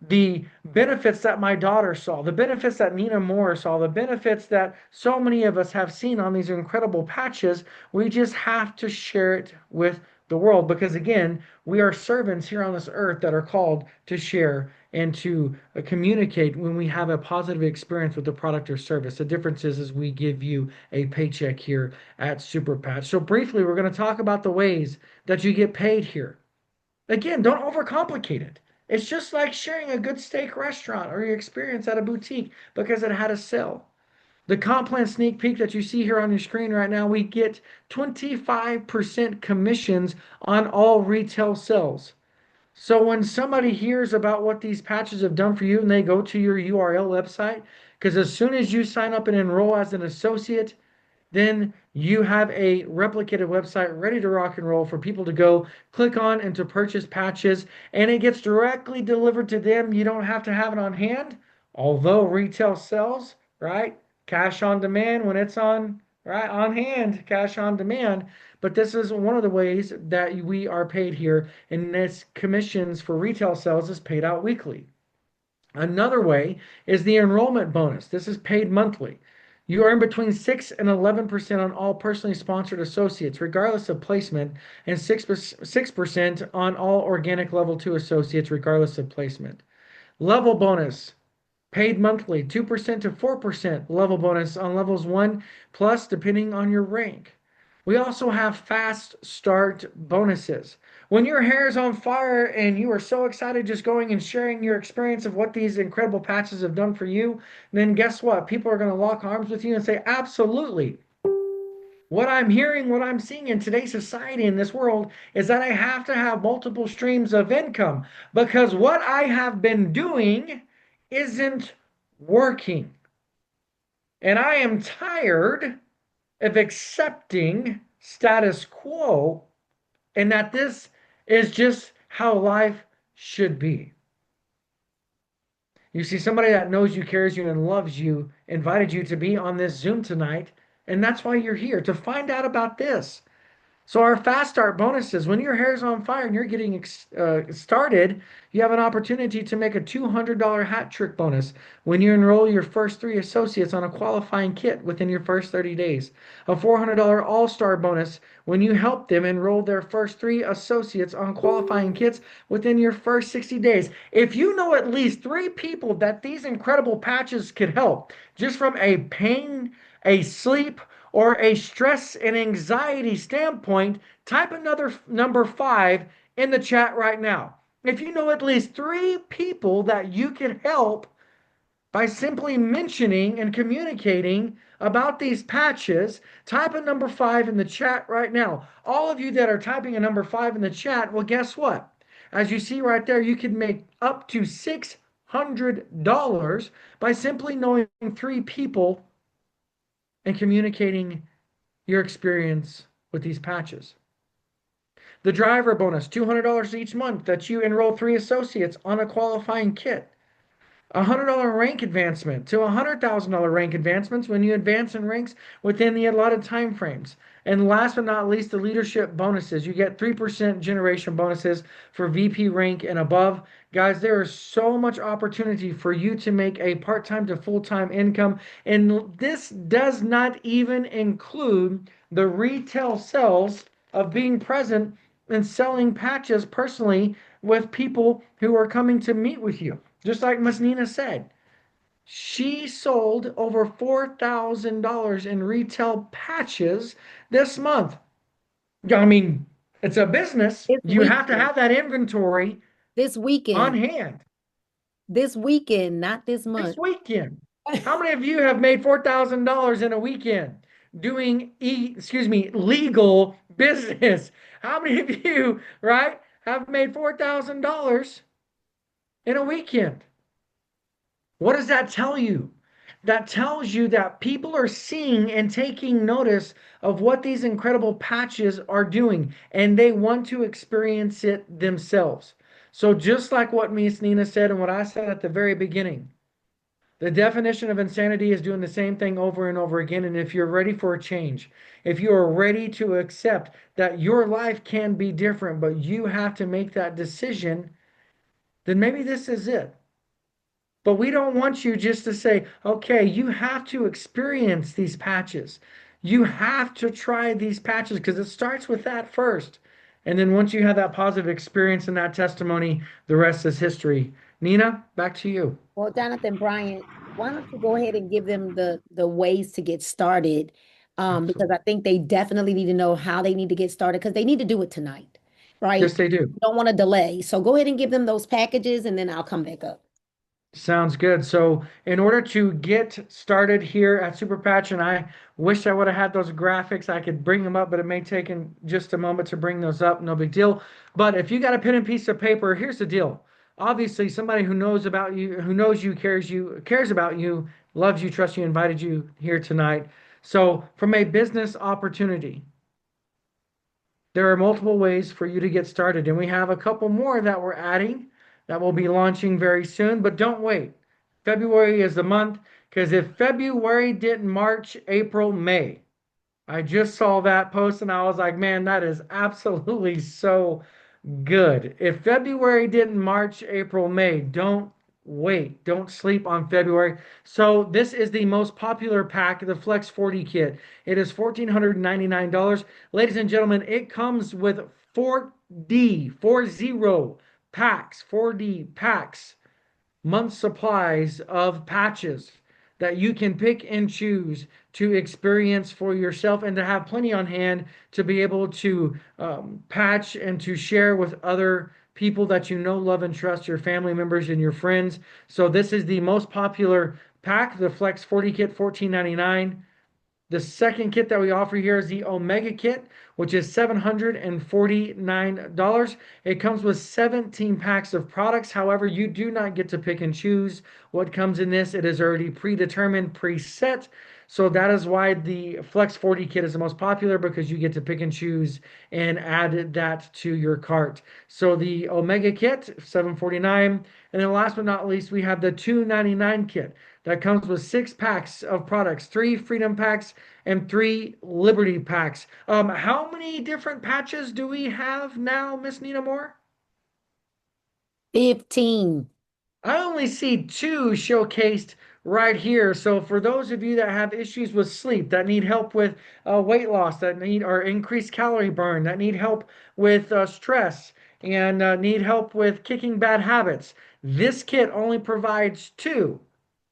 D: The benefits that my daughter saw, the benefits that Nina Moore saw, the benefits that so many of us have seen on these incredible patches, we just have to share it with the world because, again, we are servants here on this earth that are called to share and to communicate when we have a positive experience with the product or service. The difference is we give you a paycheck here at Super Patch. So briefly, we're going to talk about the ways that you get paid here. Again, don't overcomplicate it. It's just like sharing a good steak restaurant or your experience at a boutique because it had a sale. The comp plan sneak peek that you see here on your screen right now, we get 25% commissions on all retail sales. So when somebody hears about what these patches have done for you and they go to your URL website, because as soon as you sign up and enroll as an associate, then you have a replicated website ready to rock and roll for people to go click on and to purchase patches, and it gets directly delivered to them. You don't have to have it on hand, although retail sells, right? Cash on demand when it's on, right, on hand, cash on demand. But this is one of the ways that we are paid here, and this commissions for retail sales is paid out weekly. Another way is the enrollment bonus. This is paid monthly. You earn between 6 and 11% on all personally sponsored associates, regardless of placement, and 6% on all organic level 2 associates, regardless of placement. Level bonus, paid monthly, 2% to 4% level bonus on levels 1 plus, depending on your rank. We also have fast start bonuses. When your hair is on fire and you are so excited just going and sharing your experience of what these incredible patches have done for you, then guess what? People are going to lock arms with you and say, absolutely. What I'm hearing, what I'm seeing in today's society, in this world, is that I have to have multiple streams of income because what I have been doing isn't working. And I am tired of accepting status quo and that this is just how life should be. You see, somebody that knows you, cares you, and loves you invited you to be on this Zoom tonight, and that's why you're here to find out about this. So our fast start bonuses, when your hair is on fire and you're getting started, you have an opportunity to make a $200 hat trick bonus when you enroll your first 3 associates on a qualifying kit within your first 30 days. A $400 all-star bonus when you help them enroll their first 3 associates on qualifying kits within your first 60 days. If you know at least 3 people that these incredible patches could help, just from a pain, a sleep, or a stress and anxiety standpoint, type another number 5 in the chat right now. If you know at least 3 people that you can help by simply mentioning and communicating about these patches, type a number 5 in the chat right now. All of you that are typing a number 5 in the chat, well, guess what? As you see right there, you can make up to $600 by simply knowing 3 people and communicating your experience with these patches. The driver bonus, $200 each month that you enroll 3 associates on a qualifying kit. $100 rank advancement to $100,000 rank advancements when you advance in ranks within the allotted time frames. And last but not least, the leadership bonuses. You get 3% generation bonuses for VP rank and above. Guys, there is so much opportunity for you to make a part-time to full-time income. And this does not even include the retail sales of being present and selling patches personally with people who are coming to meet with you. Just like Miss Nina said, she sold over $4,000 in retail patches this month. I mean, it's a business.
A: It's
D: You have to
A: weekly.
D: have that inventory,
A: This
D: on
A: weekend.
D: hand
A: This weekend, not this
D: this
A: month.
D: weekend. How many of you have made $4,000 in a weekend doing legal business? How many of you, right, have made $4,000 in a weekend? What does that tell you? That tells you that people are seeing and taking notice of what these incredible patches are doing, and they want to experience it themselves. So, just like what Miss Nina said and what I said at the very beginning, the definition of insanity is doing the same thing over and over again. And if you're ready for a change, if you are ready to accept that your life can be different, but you have to make that decision, then maybe this is it. But we don't want you just to say, okay, you have to experience these patches. You have to try these patches because it starts with that first. And then once you have that positive experience and that testimony, the rest is history. Nina, back to you.
A: Well, Jonathan Bryant, why don't you go ahead and give them the ways to get started? Because I
D: Absolutely.
A: think they definitely need to know how they need to get started because they need to do it tonight, right?
D: Yes, they do.
A: Don't want to delay. So go ahead and give them those packages and then I'll come back up.
D: Sounds good. So, in order to get started here at Super Patch, and I wish I would have had those graphics, I could bring them up, but it may take in just a moment to bring those up. No big deal. But if you got a pen and piece of paper, here's the deal. Obviously, somebody who knows about you, who knows you, cares about you, loves you, trusts you, invited you here tonight. So, from a business opportunity, there are multiple ways for you to get started, and we have a couple more that we're adding that will be launching very soon, but don't wait. February is the month because if February didn't March, April, May. I just saw that post and I was like, man, that is absolutely so good. If February didn't March, April, May, don't wait. Don't sleep on February. So this is the most popular pack, the Flex 40 kit. It is $1,499. Ladies and gentlemen, it comes with 4D, 40 packs, 4D packs, month supplies of patches that you can pick and choose to experience for yourself and to have plenty on hand to be able to patch and to share with other people that you know, love, and trust, your family members and your friends. So this is the most popular pack, the Flex 40 Kit, $14.99. The second kit that we offer here is the Omega Kit, which is $749. It comes with 17 packs of products. However, you do not get to pick and choose what comes in this. It is already predetermined, preset. So that is why the Flex 40 kit is the most popular because you get to pick and choose and add that to your cart. So the Omega kit, $749. And then last but not least, we have the $299 kit that comes with 6 packs of products, 3 Freedom packs and 3 Liberty packs. How many different patches do we have now, Miss Nina Moore?
A: 15.
D: I only see 2 showcased right here. So for those of you that have issues with sleep, that need help with weight loss, that need or increased calorie burn, that need help with stress, and need help with kicking bad habits, this kit only provides 2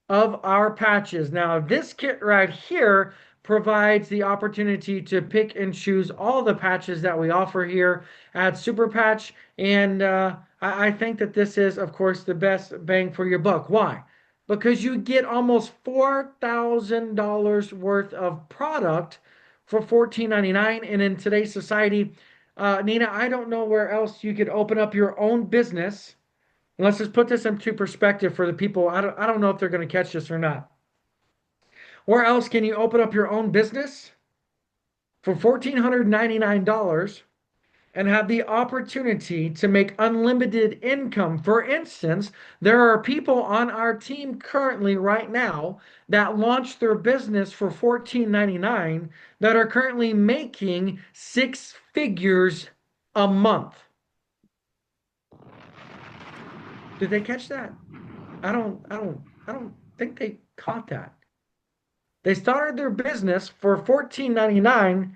D: of our patches. Now, this kit right here provides the opportunity to pick and choose all the patches that we offer here at Super Patch. And I think that this is, of course, the best bang for your buck. Why? Because you get almost $4,000 worth of product for $14.99. And in today's society, Nina, I don't know where else you could open up your own business. And let's just put this into perspective for the people. I don't know if they're going to catch this or not. Where else can you open up your own business for $1,499 and have the opportunity to make unlimited income? For instance, there are people on our team currently right now that launched their business for $14.99 that are currently making 6 figures a month. Did they catch that? I don't think they caught that. They started their business for $14.99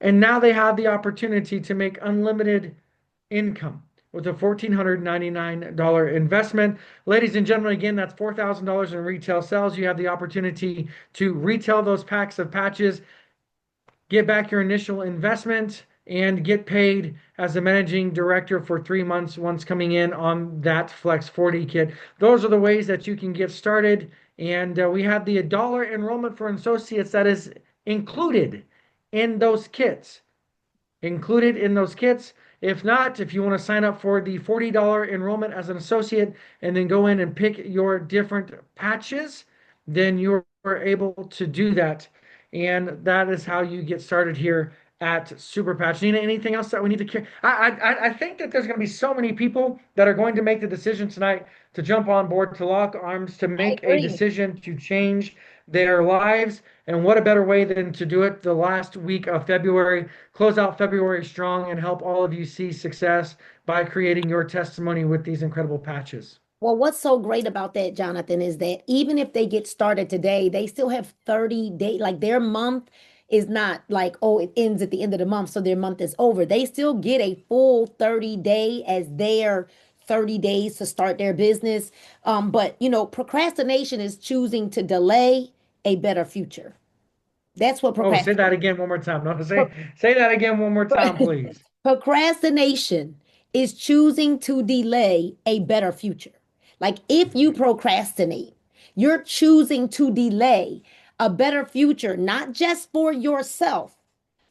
D: and now they have the opportunity to make unlimited income with a $1,499 investment. Ladies and gentlemen, again, that's $4,000 in retail sales. You have the opportunity to retail those packs of patches, get back your initial investment, and get paid as a managing director for 3 months once coming in on that Flex 40 kit. Those are the ways that you can get started. And we have the dollar enrollment for associates that is included in those kits. Included in those kits. If not, if you want to sign up for the $40 enrollment as an associate and then go in and pick your different patches, then you're able to do that. And that is how you get started here at Super Patch. Nina, anything else that we need to care? I think that there's going to be so many people that are going to make the decision tonight to jump on board, to lock arms, to
A: I
D: make a
A: agree.
D: decision to change their lives. And what a better way than to do it the last week of February, close out February strong, and help all of you see success by creating your testimony with these incredible patches.
A: Well, what's so great about that, Jonathan, is that even if they get started today, they still have 30 days. Like their month is not like, oh, it ends at the end of the month, so their month is over. They still get a full 30-day as their 30 days to start their business. But procrastination is choosing to delay a better future. That's what
D: Oh, say that
A: procrastination.
D: again one more time. No, say that again one more time, please.
A: Procrastination is choosing to delay a better future. Like if you procrastinate, you're choosing to delay a better future, not just for yourself,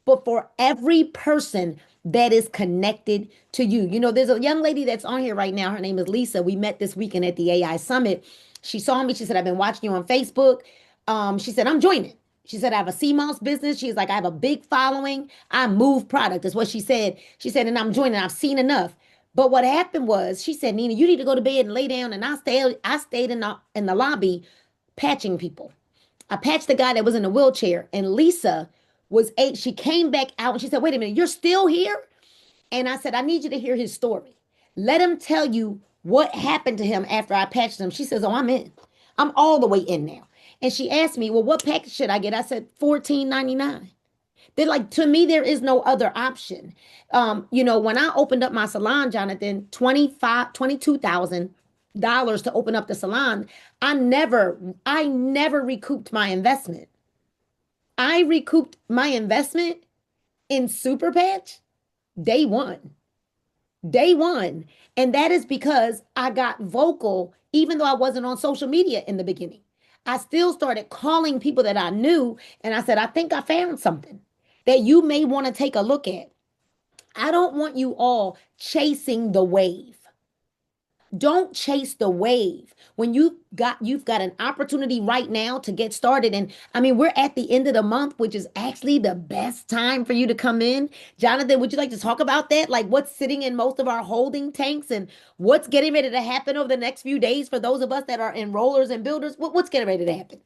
A: but for every person that is connected to you. There's a young lady that's on here right now. Her name is Lisa. We met this weekend at the AI Summit. She saw me. She said, I've been watching you on Facebook. She said, I'm joining. She said, I have a CMOS business. She's like, I have a big following. I move product, is what she said. She said, and I'm joining. I've seen enough. But what happened was, she said, Nina, you need to go to bed and lay down. And I stayed in the lobby patching people. I patched the guy that was in a wheelchair, and Lisa was eight. She came back out and she said, wait a minute, you're still here? And I said, I need you to hear his story. Let him tell you what happened to him after I patched him. She says, oh, I'm in. I'm all the way in now. And she asked me, well, what package should I get? I said, 14.99. They're like, to me, there is no other option. When I opened up my salon, Jonathan, 25, $22,000 to open up the salon, I never recouped my investment. I recouped my investment in Super Patch day one. Day one. And that is because I got vocal, even though I wasn't on social media in the beginning. I still started calling people that I knew, and I said, I think I found something that you may want to take a look at. I don't want you all chasing the wave. Don't chase the wave. When you've got an opportunity right now to get started. And I mean, we're at the end of the month, which is actually the best time for you to come in. Jonathan, would you like to talk about that? Like what's sitting in most of our holding tanks and what's getting ready to happen over the next few days for those of us that are enrollers and builders? What's getting ready to happen?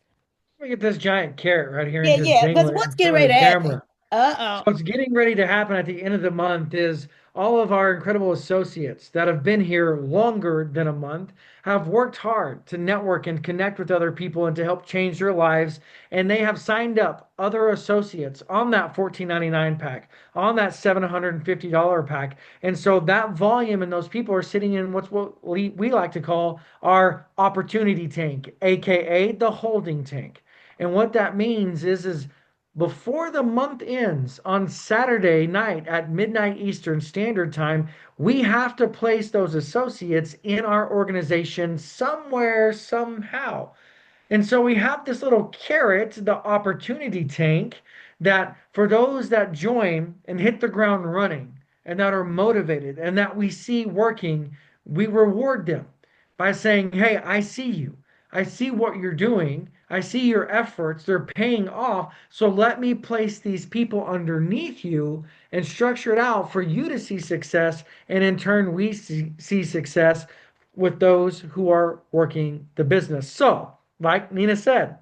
D: Let me get this giant carrot right here and
A: Yeah,
D: just
A: yeah.
D: dangle
A: But
D: it
A: what's
D: in
A: getting
D: front of
A: ready
D: the
A: to happen?
D: camera. So
A: Uh-oh.
D: what's getting ready to happen at the end of the month is all of our incredible associates that have been here longer than a month have worked hard to network and connect with other people and to help change their lives. And they have signed up other associates on that $14.99 pack, on that $750 pack. And so that volume and those people are sitting in what we like to call our opportunity tank, aka the holding tank. And what that means is before the month ends on Saturday night at midnight Eastern Standard Time, we have to place those associates in our organization somewhere, somehow. And so we have this little carrot, the opportunity tank, that for those that join and hit the ground running and that are motivated and that we see working, we reward them by saying, hey, I see you. I see what you're doing. I see your efforts. They're paying off. So let me place these people underneath you and structure it out for you to see success. And in turn, we see success with those who are working the business. So, like Nina said,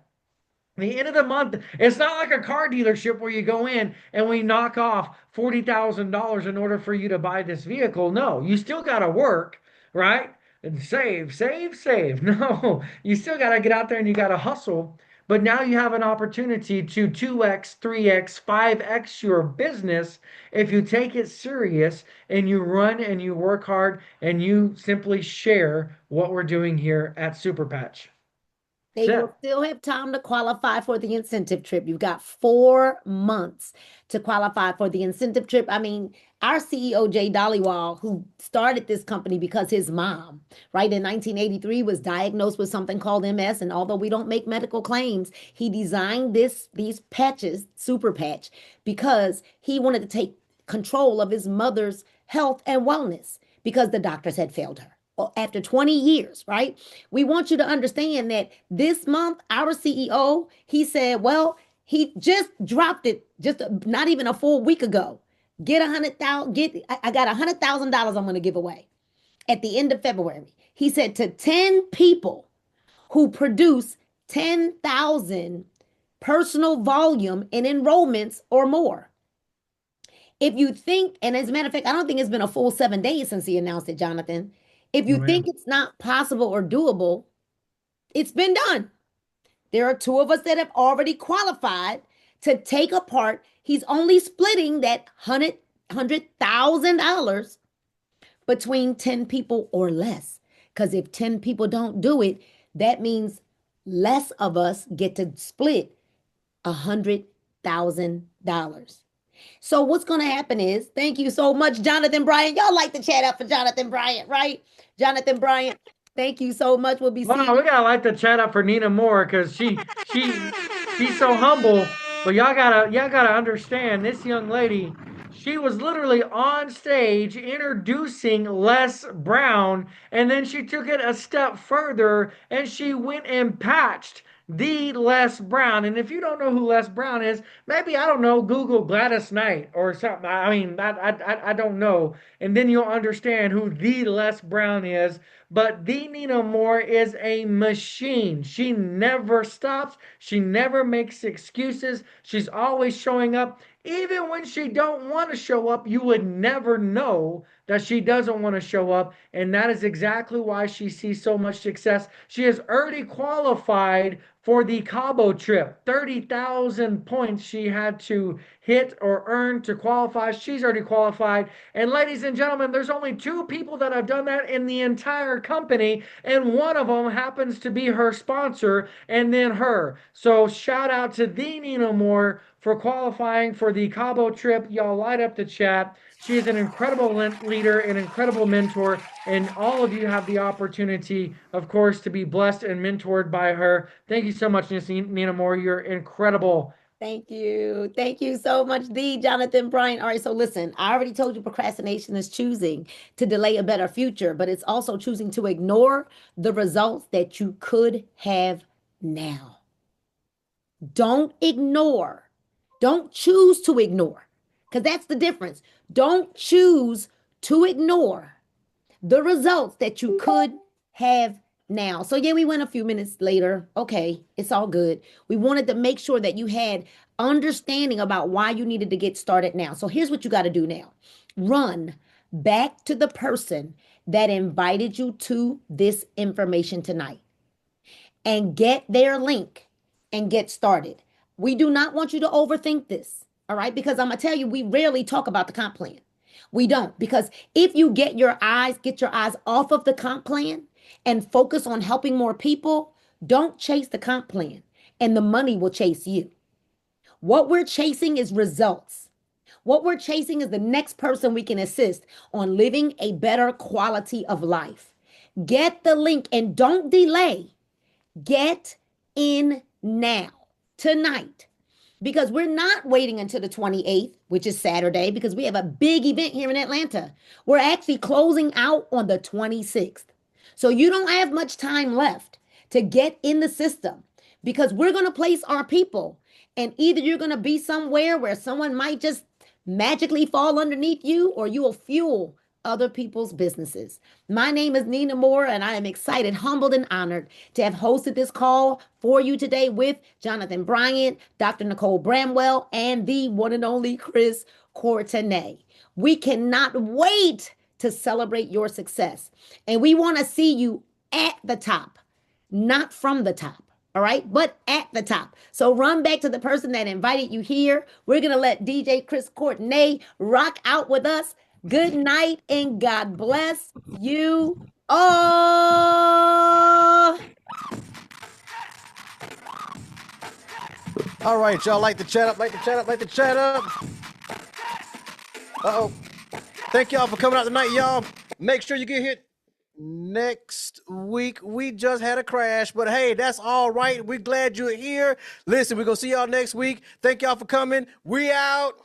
D: the end of the month, it's not like a car dealership where you go in and we knock off $40,000 in order for you to buy this vehicle. No, you still got to work, right? And save, save, save. No, you still got to get out there and you got to hustle. But now you have an opportunity to 2x, 3x, 5x your business if you take it serious and you run and you work hard and you simply share what we're doing here at Super Patch.
A: They will still have time to qualify for the incentive trip. You've got 4 months to qualify for the incentive trip. I mean, our CEO, Jay Dollywall, who started this company because his mom, right, in 1983 was diagnosed with something called MS. And although we don't make medical claims, he designed these patches, super patch, because he wanted to take control of his mother's health and wellness because the doctors had failed her. Well, after 20 years, right? We want you to understand that this month, our CEO, he said, well, he just dropped it just not even a full week ago. Get 100,000, I got $100,000 I'm going to give away at the end of February. He said to 10 people who produce 10,000 personal volume in enrollments or more. If you think, and as a matter of fact, I don't think it's been a full 7 days since he announced it, Jonathan. If you
D: Oh, yeah.
A: think it's not possible or doable, it's been done. There are two of us that have already qualified to take a part. He's only splitting that $100,000 between 10 people or less. Because if 10 people don't do it, that means less of us get to split $100,000. So what's going to happen is, thank you so much, Jonathan Bryant. Y'all like to chat up for Jonathan Bryant, right? Jonathan Bryant, thank you so much. We'll be
D: Well,
A: seeing.
D: we gotta light the chat up for Nina Moore because she's so humble. But y'all gotta understand this young lady. She was literally on stage introducing Les Brown, and then she took it a step further and she went and patched the Les Brown. And if you don't know who Les Brown is, maybe I don't know, Google Gladys Knight or something. I mean, I don't know, and then you'll understand who the Les Brown is. But the Nina Moore is a machine. She never stops. She never makes excuses. She's always showing up. Even when she don't want to show up, you would never know that she doesn't want to show up. And that is exactly why she sees so much success. She has already qualified for the Cabo trip. 30,000 points she had to hit or earn to qualify. She's already qualified. And ladies and gentlemen, there's only two people that have done that in the entire company, and one of them happens to be her sponsor, and then her. So shout out to the Nina Moore for qualifying for the Cabo trip. Y'all light up the chat. She is an incredible leader, an incredible mentor, and all of you have the opportunity, of course, to be blessed and mentored by her. Thank you so much, Nina Moore. You're incredible.
A: Thank you. Thank you so much, D. Jonathan Bryant. All right, so listen, I already told you procrastination is choosing to delay a better future, but it's also choosing to ignore the results that you could have now. Don't ignore. Don't choose to ignore, because that's the difference. Don't choose to ignore the results that you could have now. So, yeah, we went a few minutes later. Okay, it's all good. We wanted to make sure that you had understanding about why you needed to get started now. So, here's what you got to do now: run back to the person that invited you to this information tonight and get their link and get started. We do not want you to overthink this, all right? Because I'm going to tell you, we rarely talk about the comp plan. We don't, because if you get your eyes off of the comp plan and focus on helping more people, don't chase the comp plan and the money will chase you. What we're chasing is results. What we're chasing is the next person we can assist on living a better quality of life. Get the link and don't delay. Get in now, tonight, because we're not waiting until the 28th, which is Saturday, because we have a big event here in Atlanta. We're actually closing out on the 26th. So you don't have much time left to get in the system because we're going to place our people. And either you're going to be somewhere where someone might just magically fall underneath you, or you will fuel other people's businesses. My name is Nina Moore, and I am excited, humbled, and honored to have hosted this call for you today with Jonathan Bryant, Dr. Nicole Bramwell, and the one and only Chris Courtenay. We cannot wait to celebrate your success, and we want to see you at the top, not from the top. All right, but at the top. So run back to the person that invited you here. We're going to let DJ Chris Courtenay rock out with us. Good night and God bless you all.
E: All right, y'all, like the chat up, like the chat up, like the chat up. Uh-oh. Thank y'all for coming out tonight, y'all. Make sure you get hit next week. We just had a crash, but hey, that's all right. We're glad you're here. Listen, we're going to see y'all next week. Thank y'all for coming. We out.